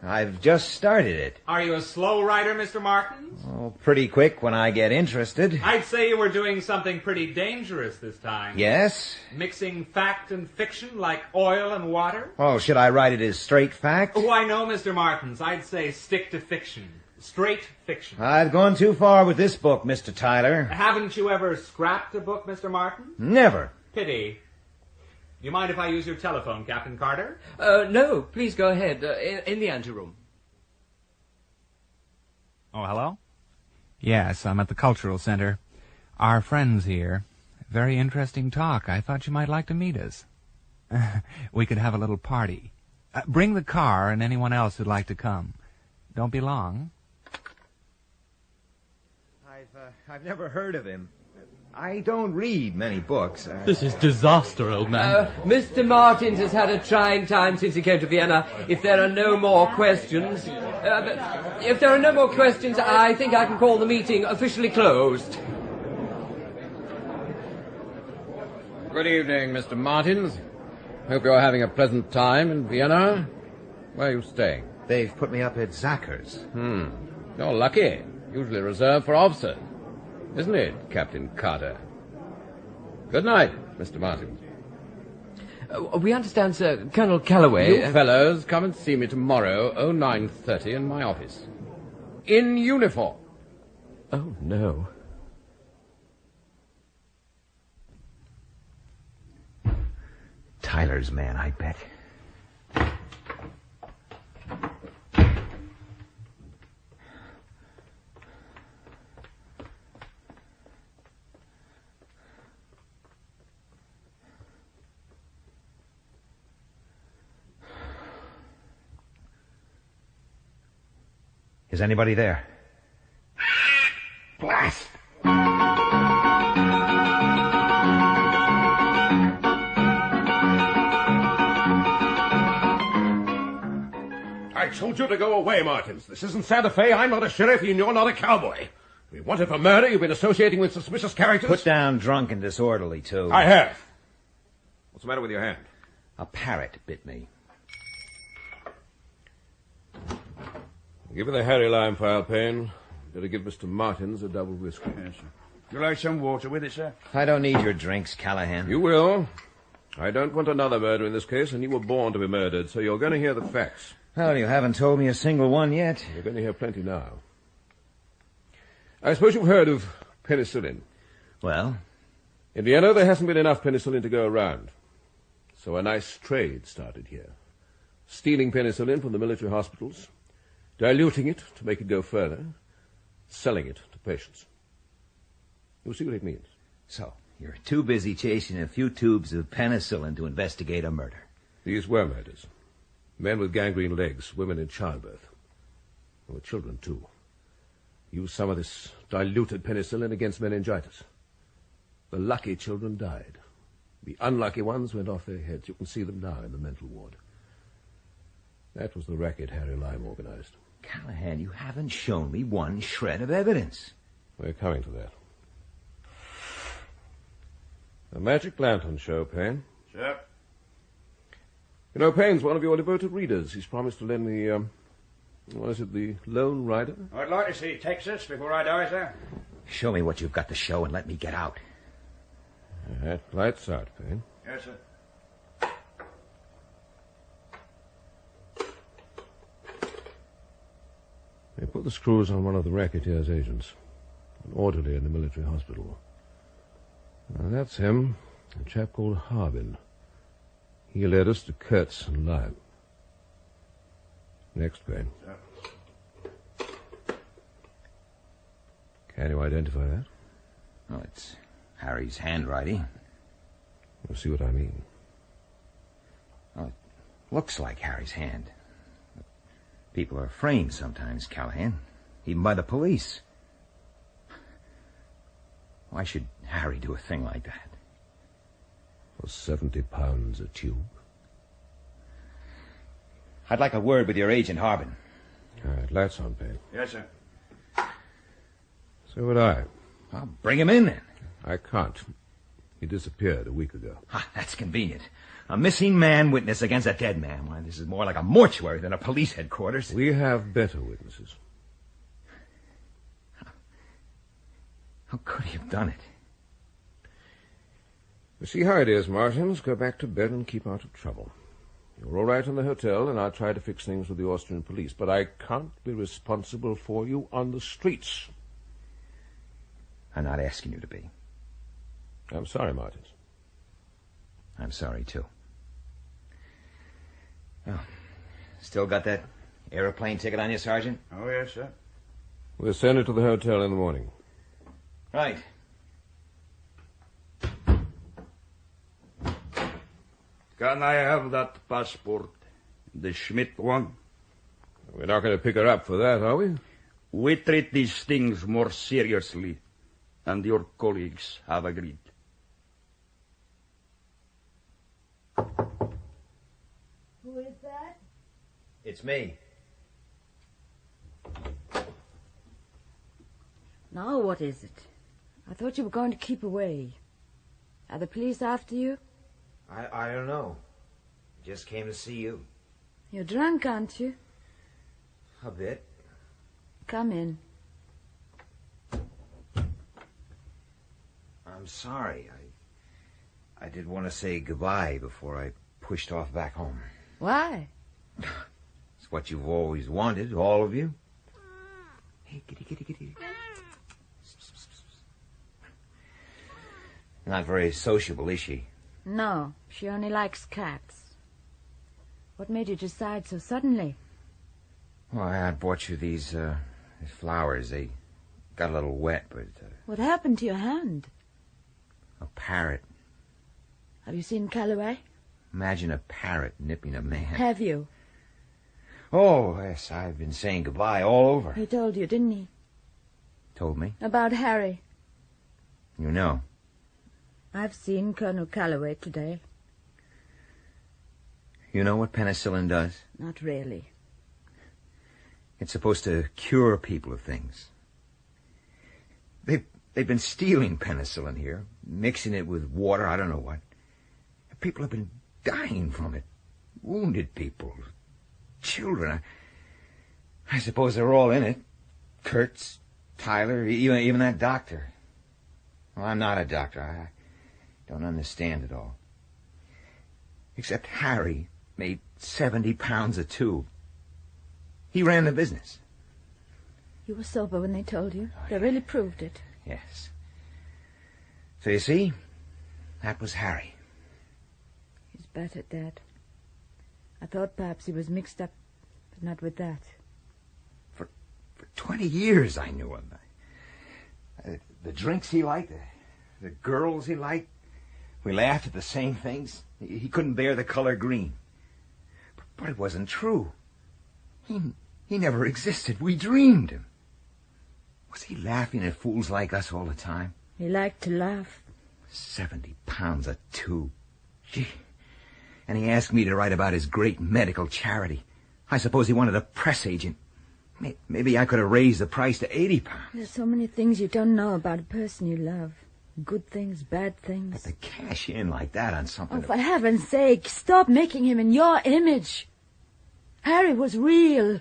I've just started it. Are you a slow writer, Mr. Martins? Oh, pretty quick when I get interested. I'd say you were doing something pretty dangerous this time. Yes? Mixing fact and fiction like oil and water. Oh, should I write it as straight fact? Why, no, Mr. Martins. I'd say stick to fiction. Straight fiction. I've gone too far with this book, Mr. Tyler. Haven't you ever scrapped a book, Mr. Martins? Never. Pity. You mind if I use your telephone, Captain Carter? No, please go ahead. In the anteroom. Oh, hello? Yes, I'm at the Cultural Center. Our friend's here. Very interesting talk. I thought you might like to meet us. We could have a little party. Bring the car and anyone else who'd like to come. Don't be long. I've never heard of him. I don't read many books. This is disaster, old man. Mr. Martins has had a trying time since he came to Vienna. If there are no more questions... I think I can call the meeting officially closed. Good evening, Mr. Martins. Hope you're having a pleasant time in Vienna. Where are you staying? They've put me up at Zacker's. You're lucky. Usually reserved for officers. Isn't it, Captain Carter? Good night, Mr. Martins. We understand, sir, Colonel Calloway... You fellows come and see me tomorrow, 09:30, in my office. In uniform. Oh, no. Tyler's man, I bet. Is anybody there? Blast! I told you to go away, Martins. This isn't Santa Fe. I'm not a sheriff, and you're not a cowboy. We wanted for murder. You've been associating with suspicious characters. Put down drunk and disorderly, too. I have. What's the matter with your hand? A parrot bit me. Give me the Harry Lime file, Payne. Better give Mr. Martins a double whiskey. Yes, sir. Would you like some water with it, sir? I don't need your drinks, Callahan. You will. I don't want another murder in this case, and you were born to be murdered, so you're going to hear the facts. Well, you haven't told me a single one yet. You're going to hear plenty now. I suppose you've heard of penicillin. Well? In Vienna, there hasn't been enough penicillin to go around. So a nice trade started here. Stealing penicillin from the military hospitals, diluting it to make it go further, selling it to patients. You'll see what it means. So, you're too busy chasing a few tubes of penicillin to investigate a murder. These were murders. Men with gangrene legs, women in childbirth. There were children, too. Used some of this diluted penicillin against meningitis. The lucky children died. The unlucky ones went off their heads. You can see them now in the mental ward. That was the racket Harry Lime organized. Callahan, you haven't shown me one shred of evidence. We're coming to that. The Magic Lantern Show, Payne. Sure. You know, Payne's one of your devoted readers. He's promised to lend me, what is it, the Lone Rider? I'd like to see Texas before I die, sir. Show me what you've got to show and let me get out. All right, lights out, Payne. Yes, sir. They put the screws on one of the racketeers' agents, an orderly in the military hospital. Now, that's him, a chap called Harbin. He led us to Kurtz and Lime. Next, Payne. Sir. Can you identify that? Oh, it's Harry's handwriting. You'll see what I mean. Oh, it looks like Harry's hand. People are framed sometimes, Callahan, even by the police. Why should Harry do a thing like that? For 70 pounds a tube. I'd like a word with your agent, Harbin. All right, lights on, Payne. Yes, sir. So would I. I'll bring him in, then. I can't. He disappeared a week ago. That's convenient. A missing man witness against a dead man. Why, this is more like a mortuary than a police headquarters. We have better witnesses. How could he have done it? You see how it is, Martins. Go back to bed and keep out of trouble. You're all right in the hotel, and I'll try to fix things with the Austrian police, but I can't be responsible for you on the streets. I'm not asking you to be. I'm sorry, Martins. I'm sorry, too. Oh, still got that airplane ticket on you, Sergeant? Oh, yes, sir. We'll send it to the hotel in the morning. Right. Can I have that passport? The Schmidt one? We're not going to pick her up for that, are we? We treat these things more seriously, and your colleagues have agreed. Who is that? It's me. Now what is it? I thought you were going to keep away. Are the police after you? I don't know. Just came to see you. You're drunk, aren't you? A bit. Come in. I'm sorry. I did want to say goodbye before I pushed off back home. Why? It's what you've always wanted, all of you. Hey, kitty, kitty, kitty. Not very sociable, is she? No, she only likes cats. What made you decide so suddenly? Well, I bought you these flowers. They got a little wet, but... What happened to your hand? A parrot. Have you seen Calloway? Imagine a parrot nipping a man. Have you? Oh, yes, I've been saying goodbye all over. He told you, didn't he? Told me? About Harry. You know. I've seen Colonel Calloway today. You know what penicillin does? Not really. It's supposed to cure people of things. They've been stealing penicillin here, mixing it with water, I don't know what. People have been dying from it. Wounded people. Children. I suppose they're all in it. Kurtz, Tyler, even that doctor. Well, I'm not a doctor. I don't understand it all. Except Harry made 70 pounds a tube. He ran the business. You were sober when they told you. They really proved it. Yes. So you see, that was Harry. He's better, Dad. I thought perhaps he was mixed up, but not with that. For 20 years I knew him. The drinks he liked, the girls he liked. We laughed at the same things. He couldn't bear the color green. But it wasn't true. He never existed. We dreamed him. Was he laughing at fools like us all the time? He liked to laugh. 70 pounds a tube. Gee. And he asked me to write about his great medical charity. I suppose he wanted a press agent. Maybe I could have raised the price to 80 pounds. There's so many things you don't know about a person you love. Good things, bad things. But to cash in like that on something... Oh, for heaven's sake, stop making him in your image. Harry was real.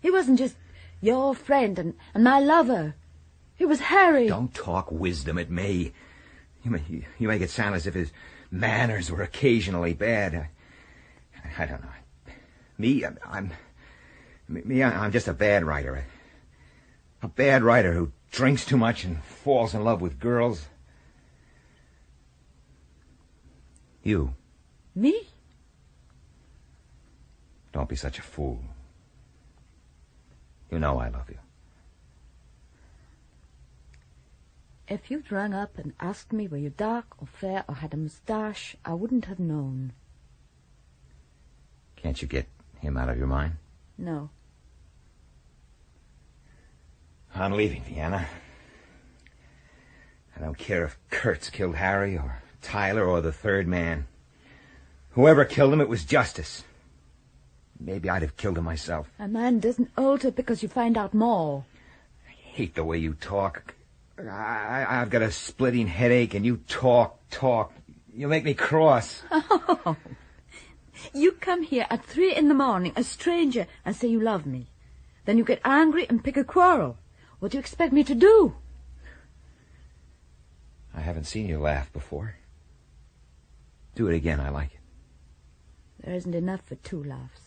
He wasn't just your friend and my lover. He was Harry. Don't talk wisdom at me. You make it sound as if his manners were occasionally bad. I don't know. I'm just a bad writer. A bad writer who drinks too much and falls in love with girls. You. Me? Don't be such a fool. You know I love you. If you'd rung up and asked me were you dark or fair or had a moustache, I wouldn't have known. Can't you get him out of your mind? No. I'm leaving Vienna. I don't care if Kurtz killed Harry or Tyler or the third man. Whoever killed him, it was justice. Maybe I'd have killed him myself. A man doesn't alter because you find out more. I hate the way you talk. I've got a splitting headache and you talk. You make me cross. Oh. You come here at 3 a.m, a stranger, and say you love me. Then you get angry and pick a quarrel. What do you expect me to do? I haven't seen you laugh before. Do it again, I like it. There isn't enough for 2 laughs.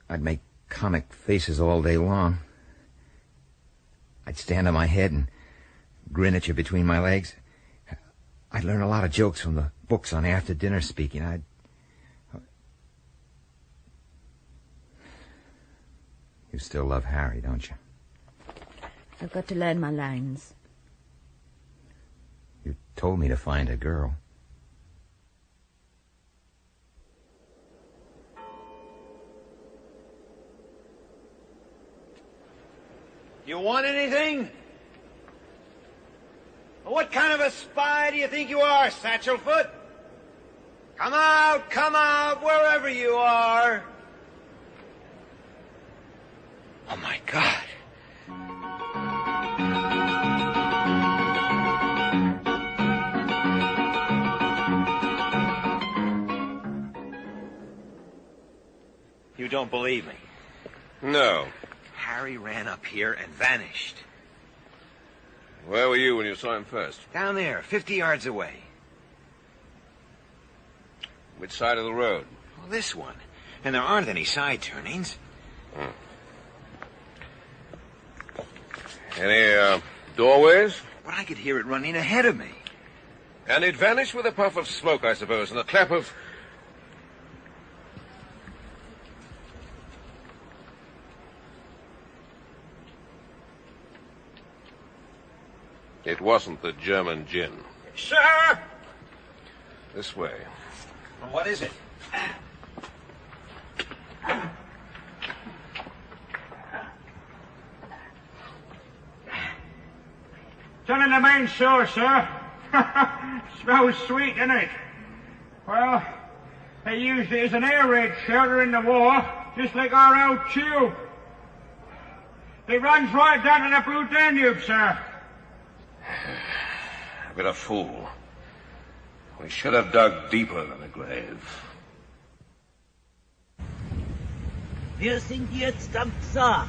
I'd make comic faces all day long. I'd stand on my head and grin at you between my legs. I'd learn a lot of jokes from the books on after-dinner speaking. You still love Harry, don't you? I've got to learn my lines. You told me to find a girl. You want anything? What kind of a spy do you think you are, Satchelfoot? Come out, wherever you are. Oh, my God. You don't believe me? No. Harry ran up here and vanished. Where were you when you saw him first? Down there, 50 yards away. Which side of the road? Well, this one. And there aren't any side turnings. Any, doorways? But I could hear it running ahead of me. And it vanished with a puff of smoke, I suppose, and a clap of... It wasn't the German gin. Sir! This way. Well, what is it? Done in the main sewer, sir. Smells sweet, doesn't it? Well, they used it as an air raid shelter in the war, just like our old tube. It runs right down to the Blue Danube, sir. I've been a fool. We should have dug deeper than a grave. Wir sind jetzt am Sarg.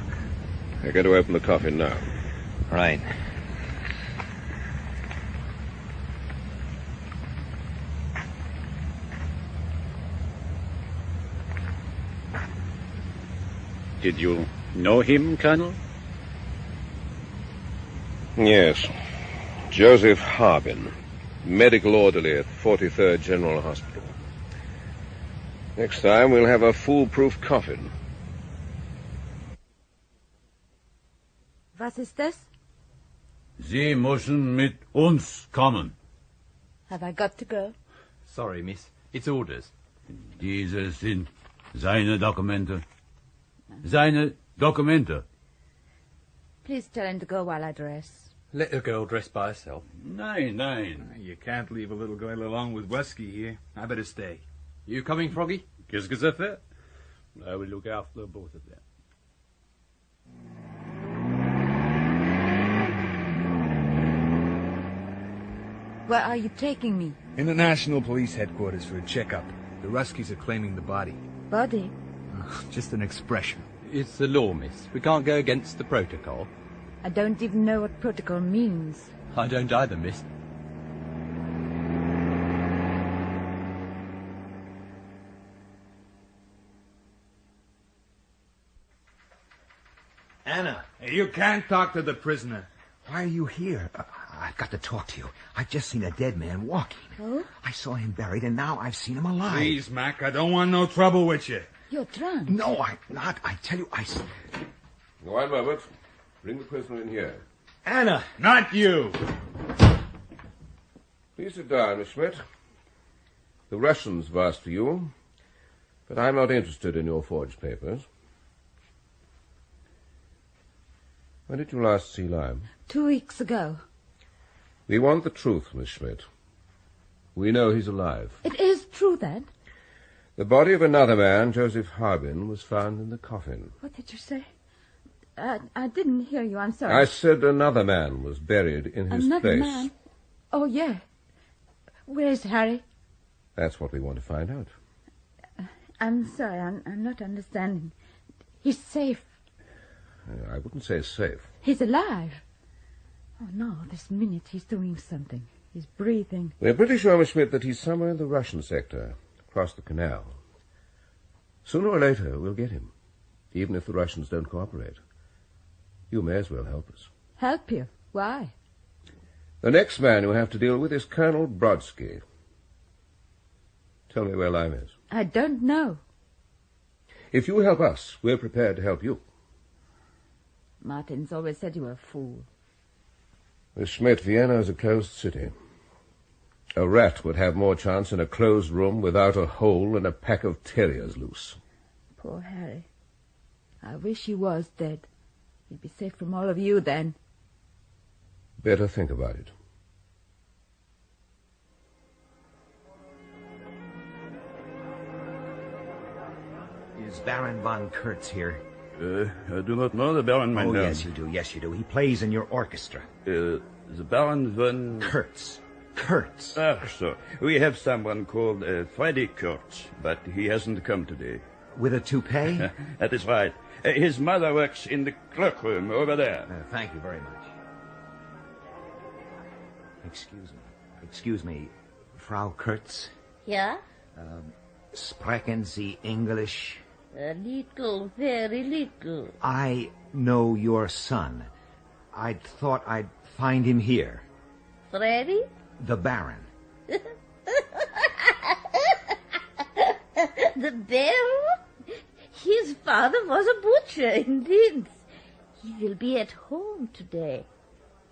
I got to open the coffin now. Right. Did you know him, Colonel? Yes. Joseph Harbin, medical orderly at 43rd General Hospital. Next time we'll have a foolproof coffin. Was ist das? Sie müssen mit uns kommen. Have I got to go? Sorry, miss. It's orders. Diese sind seine Dokumente. Seine Dokumente. Please tell him to go while I dress. Let the girl dress by herself. Nein, nein. You can't leave a little girl alone with Wesky here. I better stay. You coming, Froggy? Qu'est-ce que ça fait? I will look after both of them. Where are you taking me? In the National Police Headquarters for a checkup. The Ruskies are claiming the body. Body? Just an expression. It's the law, miss. We can't go against the protocol. I don't even know what protocol means. I don't either, miss. Anna. You can't talk to the prisoner. Why are you here? I've got to talk to you. I've just seen a dead man walking. Oh? I saw him buried, and now I've seen him alive. Please, Mac, I don't want no trouble with you. You're drunk. No, I'm not. I tell you, One moment. Bring the prisoner in here. Anna! Not you! Please sit down, Miss Schmidt. The Russians have asked for you, but I'm not interested in your forged papers. When did you last see Lime? 2 weeks ago. We want the truth, Miss Schmidt. We know he's alive. It is true, then? The body of another man, Joseph Harbin, was found in the coffin. What did you say? I didn't hear you. I'm sorry. I said another man was buried in his Another place. man? Oh, yeah. Where's Harry? That's what we want to find out. I'm sorry. I'm not understanding. He's safe. I wouldn't say safe. He's alive. Oh, no. This minute he's doing something. He's breathing. We're pretty sure, Miss Schmidt, that he's somewhere in the Russian sector, across the canal. Sooner or later, we'll get him, even if the Russians don't cooperate. You may as well help us. Help you? Why? The next man you have to deal with is Colonel Brodsky. Tell me where Lime is. I don't know. If you help us, we're prepared to help you. Martins always said you were a fool. Miss Schmidt, Vienna is a closed city. A rat would have more chance in a closed room without a hole and a pack of terriers loose. Poor Harry. I wish he was dead. He'd be safe from all of you then. Better think about it. Is Baron von Kurtz here? I do not know the Baron, my Oh, man. yes, you do. Yes, you do. He plays in your orchestra. The Baron von... Kurtz. Kurtz. Ah, so. We have someone called Freddy Kurtz, but he hasn't come today. With a toupee? That is right. His mother works in the cloakroom over there. Thank you very much. Excuse me, Frau Kurtz. Yeah? Sprechen Sie English? A little, very little. I know your son. I thought I'd find him here. Freddy? The Baron. The Baron? His father was a butcher in Linz. He will be at home today.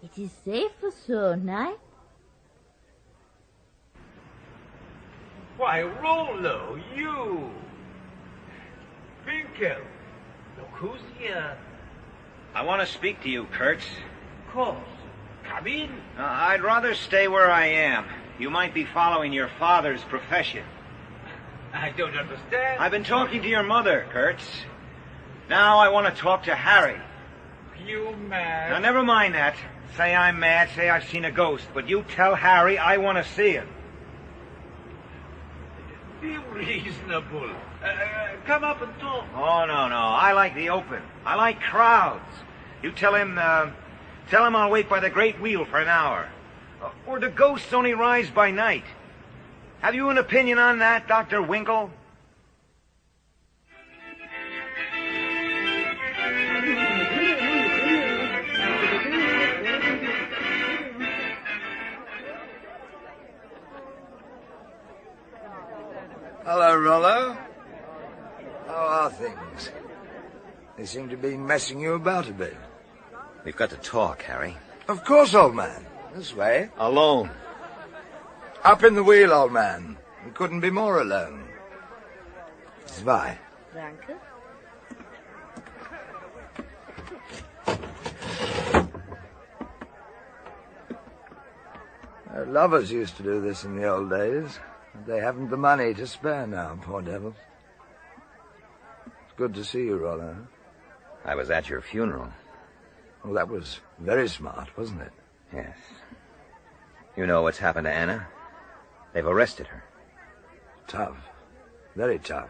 It is safer so, night? Why, Rollo, you! Finkel, look who's here. I want to speak to you, Kurtz. Of course. Come in. I'd rather stay where I am. You might be following your father's profession. I don't understand. I've been talking to your mother, Kurtz. Now I want to talk to Harry. You mad? Now, never mind that. Say I'm mad, say I've seen a ghost, but you tell Harry I want to see him. Be reasonable. Come up and talk. Oh, no. I like the open. I like crowds. You tell him I'll wait by the great wheel for an hour. Or the ghosts only rise by night. Have you an opinion on that, Dr. Winkle? Hello, Rollo. How are things? They seem to be messing you about a bit. We've got to talk, Harry. Of course, old man. This way. Alone. Up in the wheel, old man. We couldn't be more alone. Zwei. Danke. Our lovers used to do this in the old days. But they haven't the money to spare now, poor devils. It's good to see you, Rollo. I was at your funeral. Well, that was very smart, wasn't it? Yes. You know what's happened to Anna? They've arrested her. Tough. Very tough.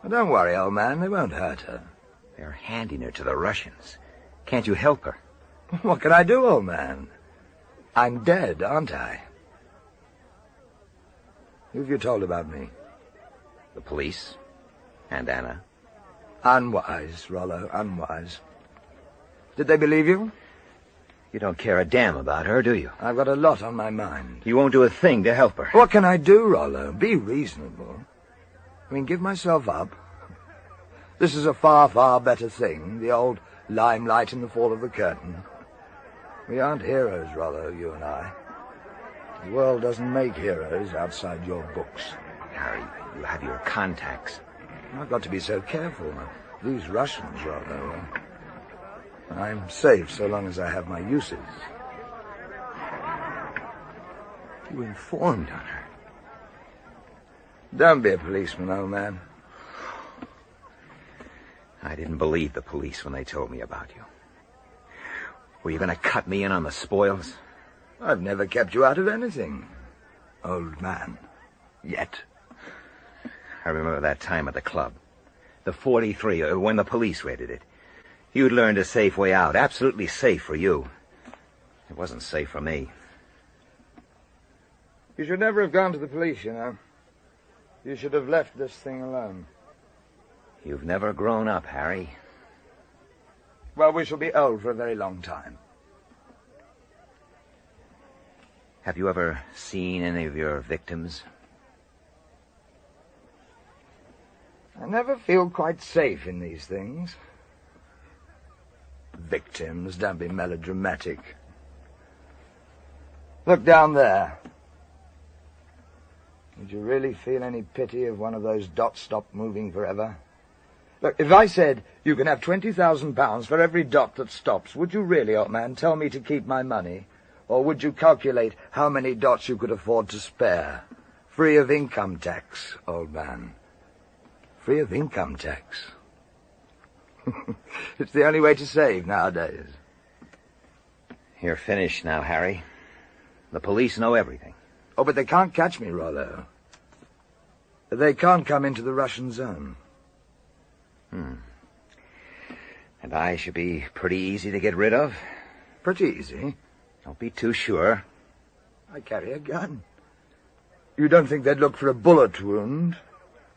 But don't worry, old man. They won't hurt her. They're handing her to the Russians. Can't you help her? What can I do, old man? I'm dead, aren't I? Who've you told about me? The police. And Anna. Unwise, Rollo, unwise. Did they believe you? You don't care a damn about her, do you? I've got a lot on my mind. You won't do a thing to help her. What can I do, Rollo? Be reasonable. I mean, give myself up. This is a far, far better thing, the old limelight in the fall of the curtain. We aren't heroes, Rollo, you and I. The world doesn't make heroes outside your books. Harry, you have your contacts. I've got to be so careful. These Russians, Rollo. I'm safe so long as I have my uses. You informed on her. Don't be a policeman, old man. I didn't believe the police when they told me about you. Were you going to cut me in on the spoils? I've never kept you out of anything, old man. Yet. I remember that time at the club. The 43, when the police raided it. You'd learned a safe way out. Absolutely safe for you. It wasn't safe for me. You should never have gone to the police, you know. You should have left this thing alone. You've never grown up, Harry. Well, we shall be old for a very long time. Have you ever seen any of your victims? I never feel quite safe in these things. Victims, don't be melodramatic. Look down there. Would you really feel any pity if one of those dots stopped moving forever? Look, if I said you can have £20,000 for every dot that stops, would you really, old man, tell me to keep my money? Or would you calculate how many dots you could afford to spare? Free of income tax, old man. Free of income tax. It's the only way to save nowadays. You're finished now, Harry. The police know everything. Oh, but they can't catch me, Rollo. They can't come into the Russian zone. And I should be pretty easy to get rid of? Pretty easy? Don't be too sure. I carry a gun. You don't think they'd look for a bullet wound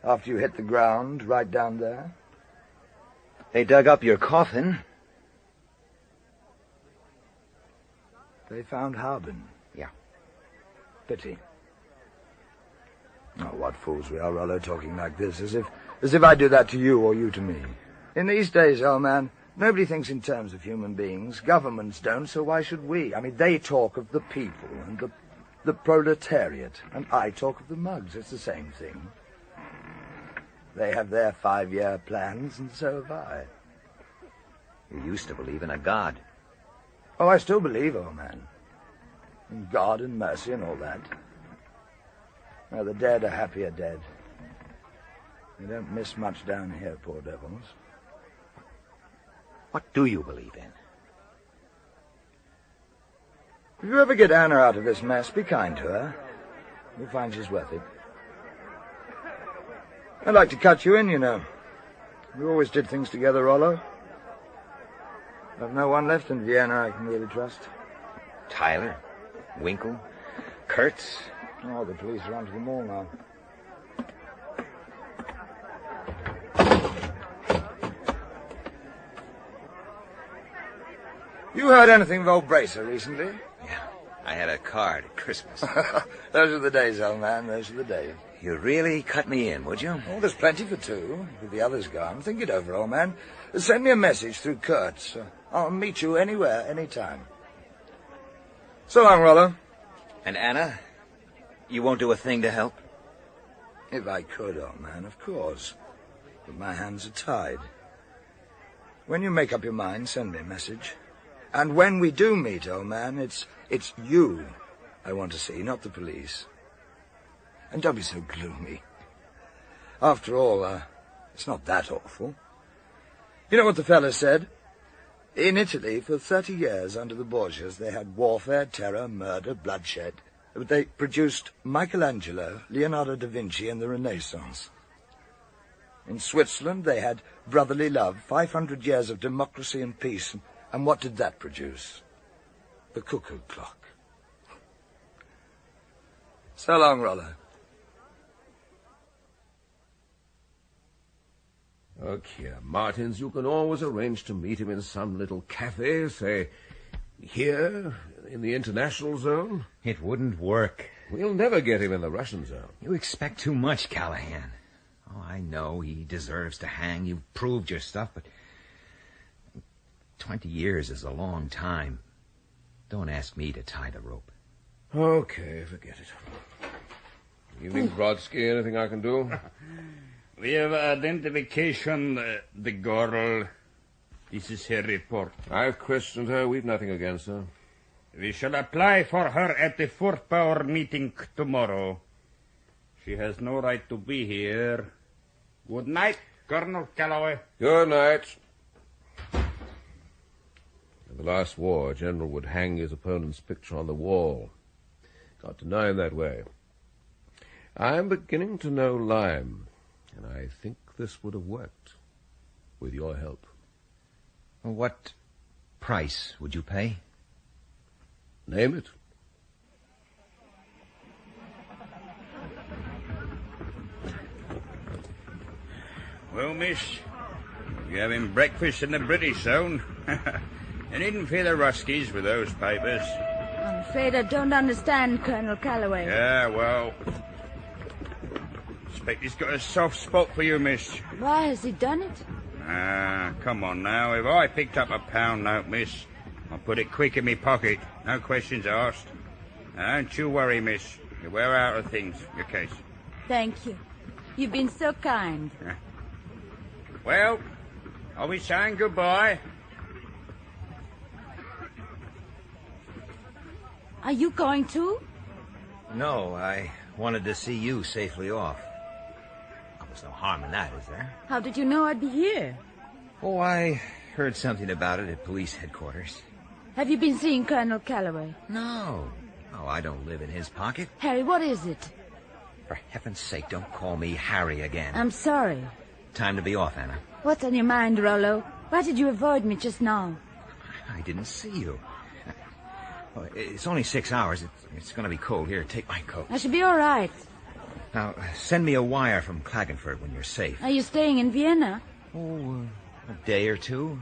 after you hit the ground right down there? They dug up your coffin. They found Harbin. Yeah. Pity. Oh, what fools we are, Rollo, talking like this, as if I'd do that to you or you to me. In these days, old man, nobody thinks in terms of human beings. Governments don't, so why should we? I mean, they talk of the people and the proletariat, and I talk of the mugs. It's the same thing. They have their 5-year plans, and so have I. You used to believe in a God. Oh, I still believe, old man. In God and mercy and all that. Now, the dead are happier dead. They don't miss much down here, poor devils. What do you believe in? If you ever get Anna out of this mess, be kind to her. You'll find she's worth it. I'd like to cut you in, you know. We always did things together, Rollo. I've no one left in Vienna I can really trust. Tyler? Winkle? Kurtz? Oh, the police are onto them all now. You heard anything of old Bracer recently? Yeah, I had a card at Christmas. Those are the days, old man, those are the days. You'd really cut me in, would you? Oh, there's plenty for two. With the others gone, think it over, old man. Send me a message through Kurtz. I'll meet you anywhere, anytime. So long, Rollo. And Anna? You won't do a thing to help? If I could, old man, of course. But my hands are tied. When you make up your mind, send me a message. And when we do meet, old man, it's you I want to see, not the police. And don't be so gloomy. After all, it's not that awful. You know what the fella said? In Italy, for 30 years under the Borgias, they had warfare, terror, murder, bloodshed. But they produced Michelangelo, Leonardo da Vinci, and the Renaissance. In Switzerland, they had brotherly love, 500 years of democracy and peace. And what did that produce? The cuckoo clock. So long, Rollo. Look here, Martins, you can always arrange to meet him in some little cafe, say, here, in the international zone. It wouldn't work. We'll never get him in the Russian zone. You expect too much, Callahan. Oh, I know he deserves to hang. You've proved your stuff, but 20 years is a long time. Don't ask me to tie the rope. Okay, forget it. Evening, Brodsky. Anything I can do? We have identification, the girl. This is her report. I've questioned her. We've nothing against her. We shall apply for her at the fourth power meeting tomorrow. She has no right to be here. Good night, Colonel Calloway. Good night. In the last war, a general would hang his opponent's picture on the wall. Got to know him that way. I'm beginning to know Lyme, and I think this would have worked with your help. What price would you pay? Name it. Well, miss, you're having breakfast in the British zone. You needn't fear the Ruskies with those papers. I'm afraid I don't understand, Colonel Calloway. Yeah, well, expect he's got a soft spot for you, miss. Why has he done it? Come on now. If I picked up a pound note, miss, I'll put it quick in me pocket. No questions asked. Now, don't you worry, miss. We're out of things, your case. Thank you. You've been so kind. Well, I'll be saying goodbye. Are you going too? No, I wanted to see you safely off. There's no harm in that, is there? How did you know I'd be here? Oh, I heard something about it at police headquarters. Have you been seeing Colonel Calloway? No. Oh, I don't live in his pocket. Harry, what is it? For heaven's sake, don't call me Harry again. I'm sorry. Time to be off, Anna. What's on your mind, Rollo? Why did you avoid me just now? I didn't see you. Oh, it's only 6 hours. It's going to be cold. Here, take my coat. I should be all right. Now, send me a wire from Klagenfurt when you're safe. Are you staying in Vienna? Oh, a day or two.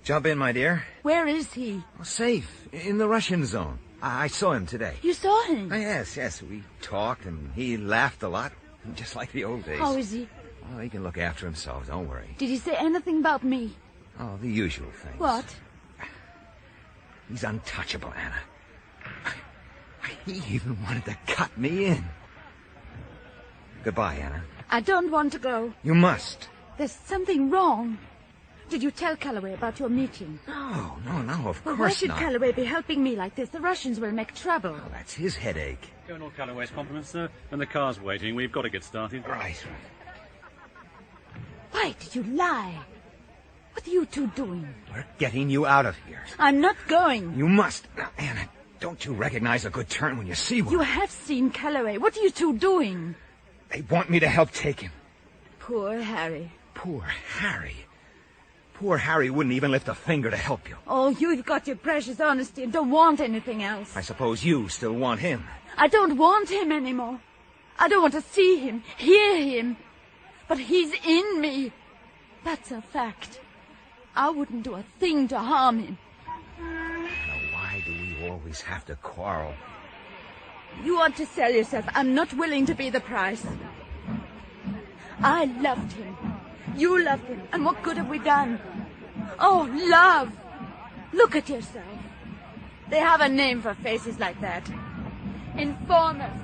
Jump in, my dear. Where is he? Oh, safe. In the Russian zone. I saw him today. You saw him? Oh, yes. We talked, and he laughed a lot. Just like the old days. How is he? Oh, he can look after himself. Don't worry. Did he say anything about me? Oh, the usual things. What? He's untouchable, Anna. He even wanted to cut me in. Goodbye, Anna. I don't want to go. You must. There's something wrong. Did you tell Calloway about your meeting? No, of Well, course why should not. Calloway be helping me like this? The Russians will make trouble. Oh, that's his headache. Colonel Calloway's compliments, sir. And the car's waiting. We've got to get started. Right. Why did you lie? What are you two doing? We're getting you out of here. I'm not going. You must. Now, Anna, don't you recognize a good turn when you see one? You have seen Calloway. What are you two doing? They want me to help take him. Poor Harry. Poor Harry. Poor Harry wouldn't even lift a finger to help you. Oh, you've got your precious honesty and don't want anything else. I suppose you still want him. I don't want him anymore. I don't want to see him, hear him. But he's in me. That's a fact. I wouldn't do a thing to harm him. Now, why do we always have to quarrel? You want to sell yourself. I'm not willing to be the price. I loved him. You loved him. And what good have we done? Oh, love. Look at yourself. They have a name for faces like that. Informers.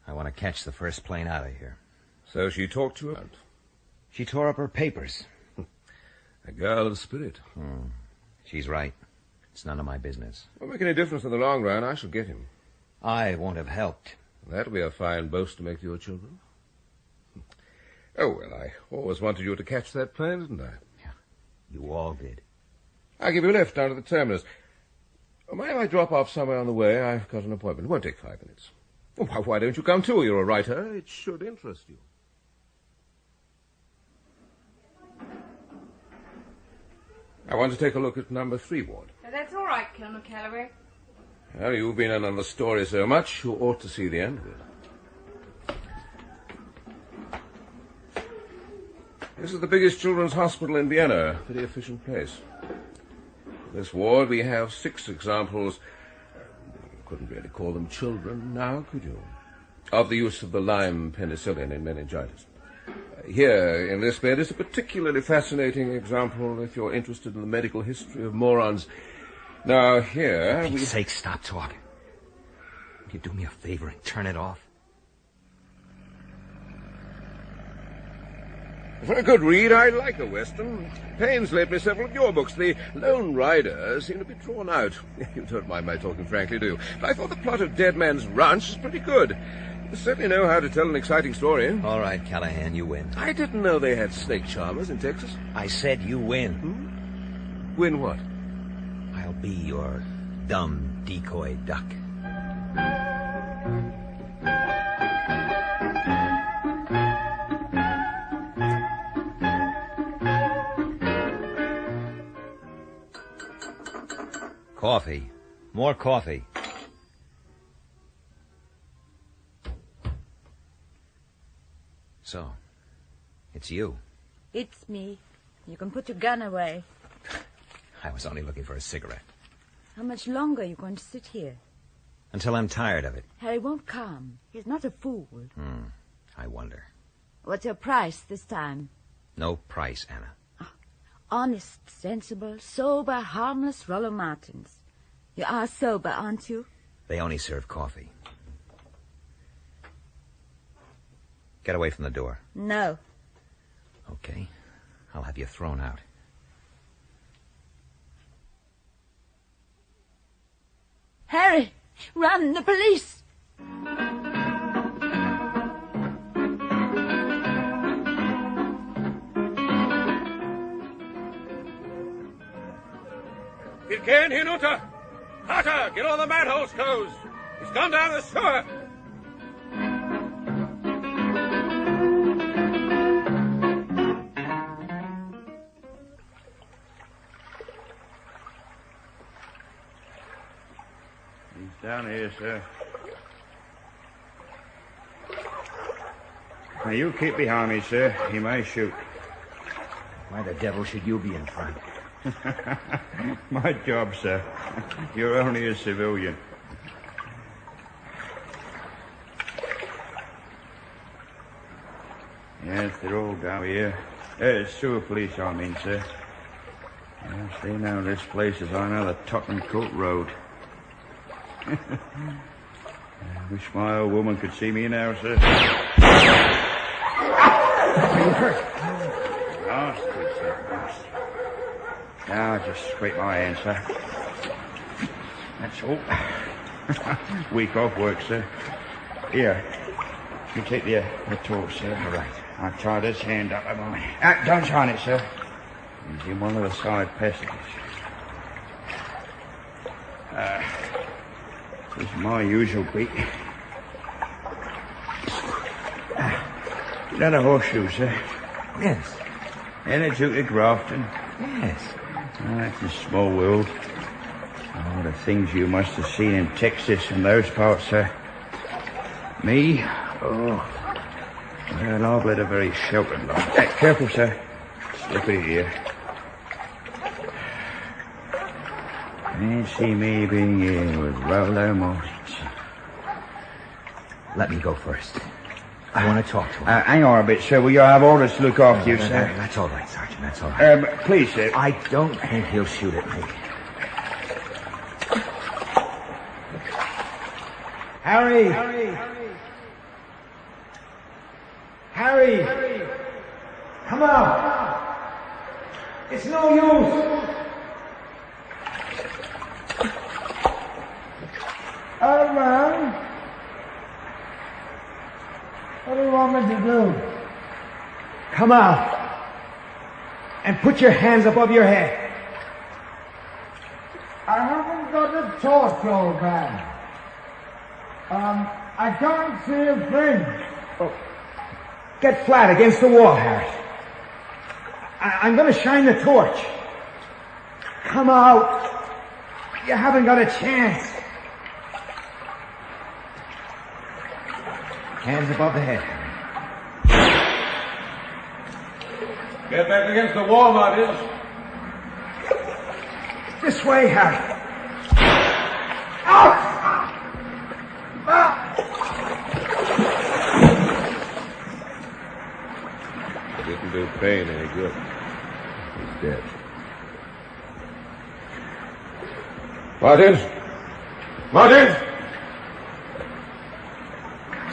I want to catch the first plane out of here. So she talked to her? She tore up her papers. A girl of spirit. She's right. It's none of my business. Won't make any difference in the long run. I shall get him. I won't have helped. That'll be a fine boast to make to your children. Oh, well, I always wanted you to catch that plane, didn't I? Yeah, you all did. I'll give you a lift down to the terminus. Mind if I drop off somewhere on the way? I've got an appointment. It won't take 5 minutes. Well, why don't you come too? You're a writer. It should interest you. I want to take a look at number 3 ward. That's all right, Colonel Calloway. Well, you've been in on the story so much, you ought to see the end of it. This is the biggest children's hospital in Vienna, a pretty efficient place. In this ward, we have 6 examples. You couldn't really call them children now, could you? Of the use of the Lyme penicillin in meningitis. Here, in this bed, is a particularly fascinating example if you're interested in the medical history of morons. Now, here... For Pete's sake, stop talking. Will you do me a favor and turn it off? For a good read, I like a Western. Payne's lent me several of your books. The Lone Rider seem to be drawn out. You don't mind my talking frankly, do you? But I thought the plot of Dead Man's Ranch was pretty good. You certainly know how to tell an exciting story. All right, Callahan, you win. I didn't know they had snake charmers in Texas. I said you win. Win what? I'll be your dumb decoy duck. Coffee. More coffee. So, it's you. It's me. You can put your gun away. I was only looking for a cigarette. How much longer are you going to sit here? Until I'm tired of it. Harry won't come. He's not a fool. I wonder. What's your price this time? No price, Anna. Honest, sensible, sober, harmless Rollo Martins. You are sober, aren't you? They only serve coffee. Get away from the door. No. Okay. I'll have you thrown out. Harry! Run! The police! It can't hinunter! Carter, get all the manholes closed! He's gone down the sewer! He's down here, sir. Now, you keep behind me, sir. He may shoot. Why the devil should you be in front? My job, sir. You're only a civilian. Yes, they're all down here. Sewer police, I mean, sir. Yes, they know this place as I know the Tottenham Court Road. I wish my old woman could see me now, sir. Are you hurt? Nasty, sir. Nasty. Now, just scrape my hand, sir. That's all. Week off work, sir. Here. You take the torch, sir. All right. I'll tie this hand up of mine. Don't shine it, sir. He's in one of the side passages. This is my usual beat. Is that a horseshoe, sir? Yes. Energetic grafting. Yes. Oh, that's a small world. Oh, the things you must have seen in Texas and those parts, sir. Me? Oh. Well, I've led a very sheltered life. Careful, sir. Slippery here. You see me being here with Rollo Martins. Let me go first. I want to talk to him. Hang on a bit, sir. Will you have orders to look after you, sir? That's all right, Sergeant. That's all right. Please, sir. I don't think he'll shoot at me. Harry! Come out! It's no use! Oh, man. What do you want me to do? Come out. And put your hands above your head. I haven't got a torch, old man. I can't see a thing. Oh. Get flat against the wall, Harry. I'm going to shine the torch. Come out. You haven't got a chance. Hands above the head. Get back against the wall, Martins. This way, Harry. Out! Didn't do Payne any good. He's dead. Martins!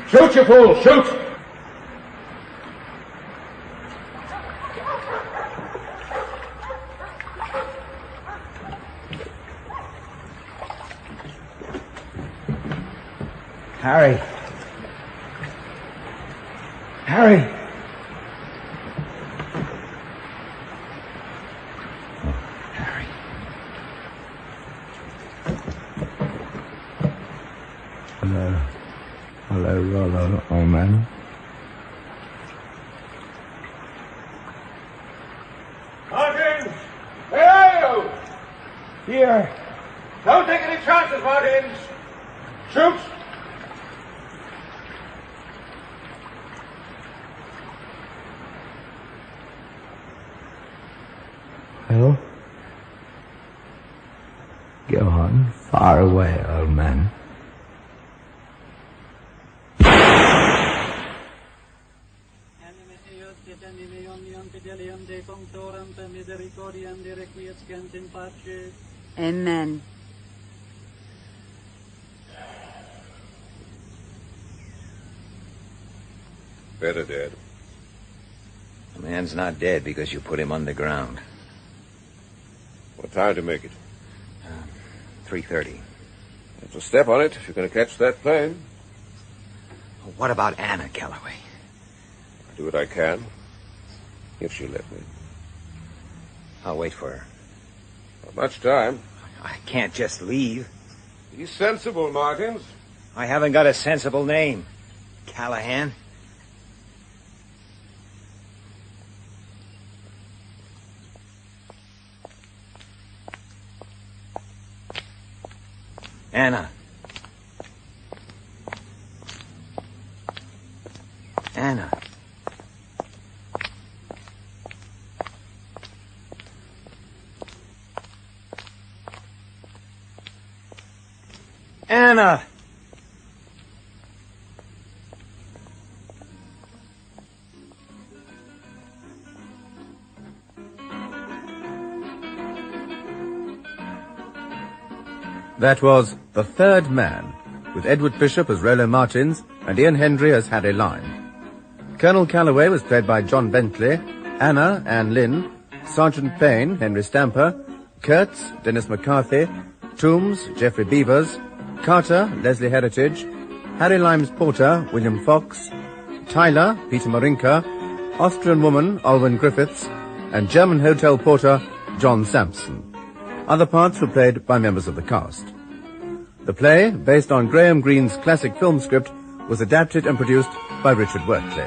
Shoot, you fool! Shoot! Harry. Hello, Rollo, old man. Martins! Where are you? Here. Don't take any chances, Martins. Shoot! Well, go on, far away, old man. Amen. Better dead. The man's not dead because you put him underground. What time to make it? 3:30. Have to step on it if you're going to catch that plane. What about Anna, Calloway? I'll do what I can. If she'll let me. I'll wait for her. Not much time. I can't just leave. Be sensible, Martins. I haven't got a sensible name. Callahan. Anna. Anna. Anna! That was The Third Man, with Edward Bishop as Rollo Martins and Ian Hendry as Harry Lyne. Colonel Calloway was played by John Bentley, Anna, Anne Lynn, Sergeant Payne, Henry Stamper, Kurtz, Dennis McCarthy, Toombs, Geoffrey Beavers, Carter, Leslie Heritage, Harry Limes Porter, William Fox, Tyler, Peter Morinka, Austrian woman, Alwyn Griffiths, and German hotel porter, John Sampson. Other parts were played by members of the cast. The play, based on Graham Greene's classic film script, was adapted and produced by Richard Wortley.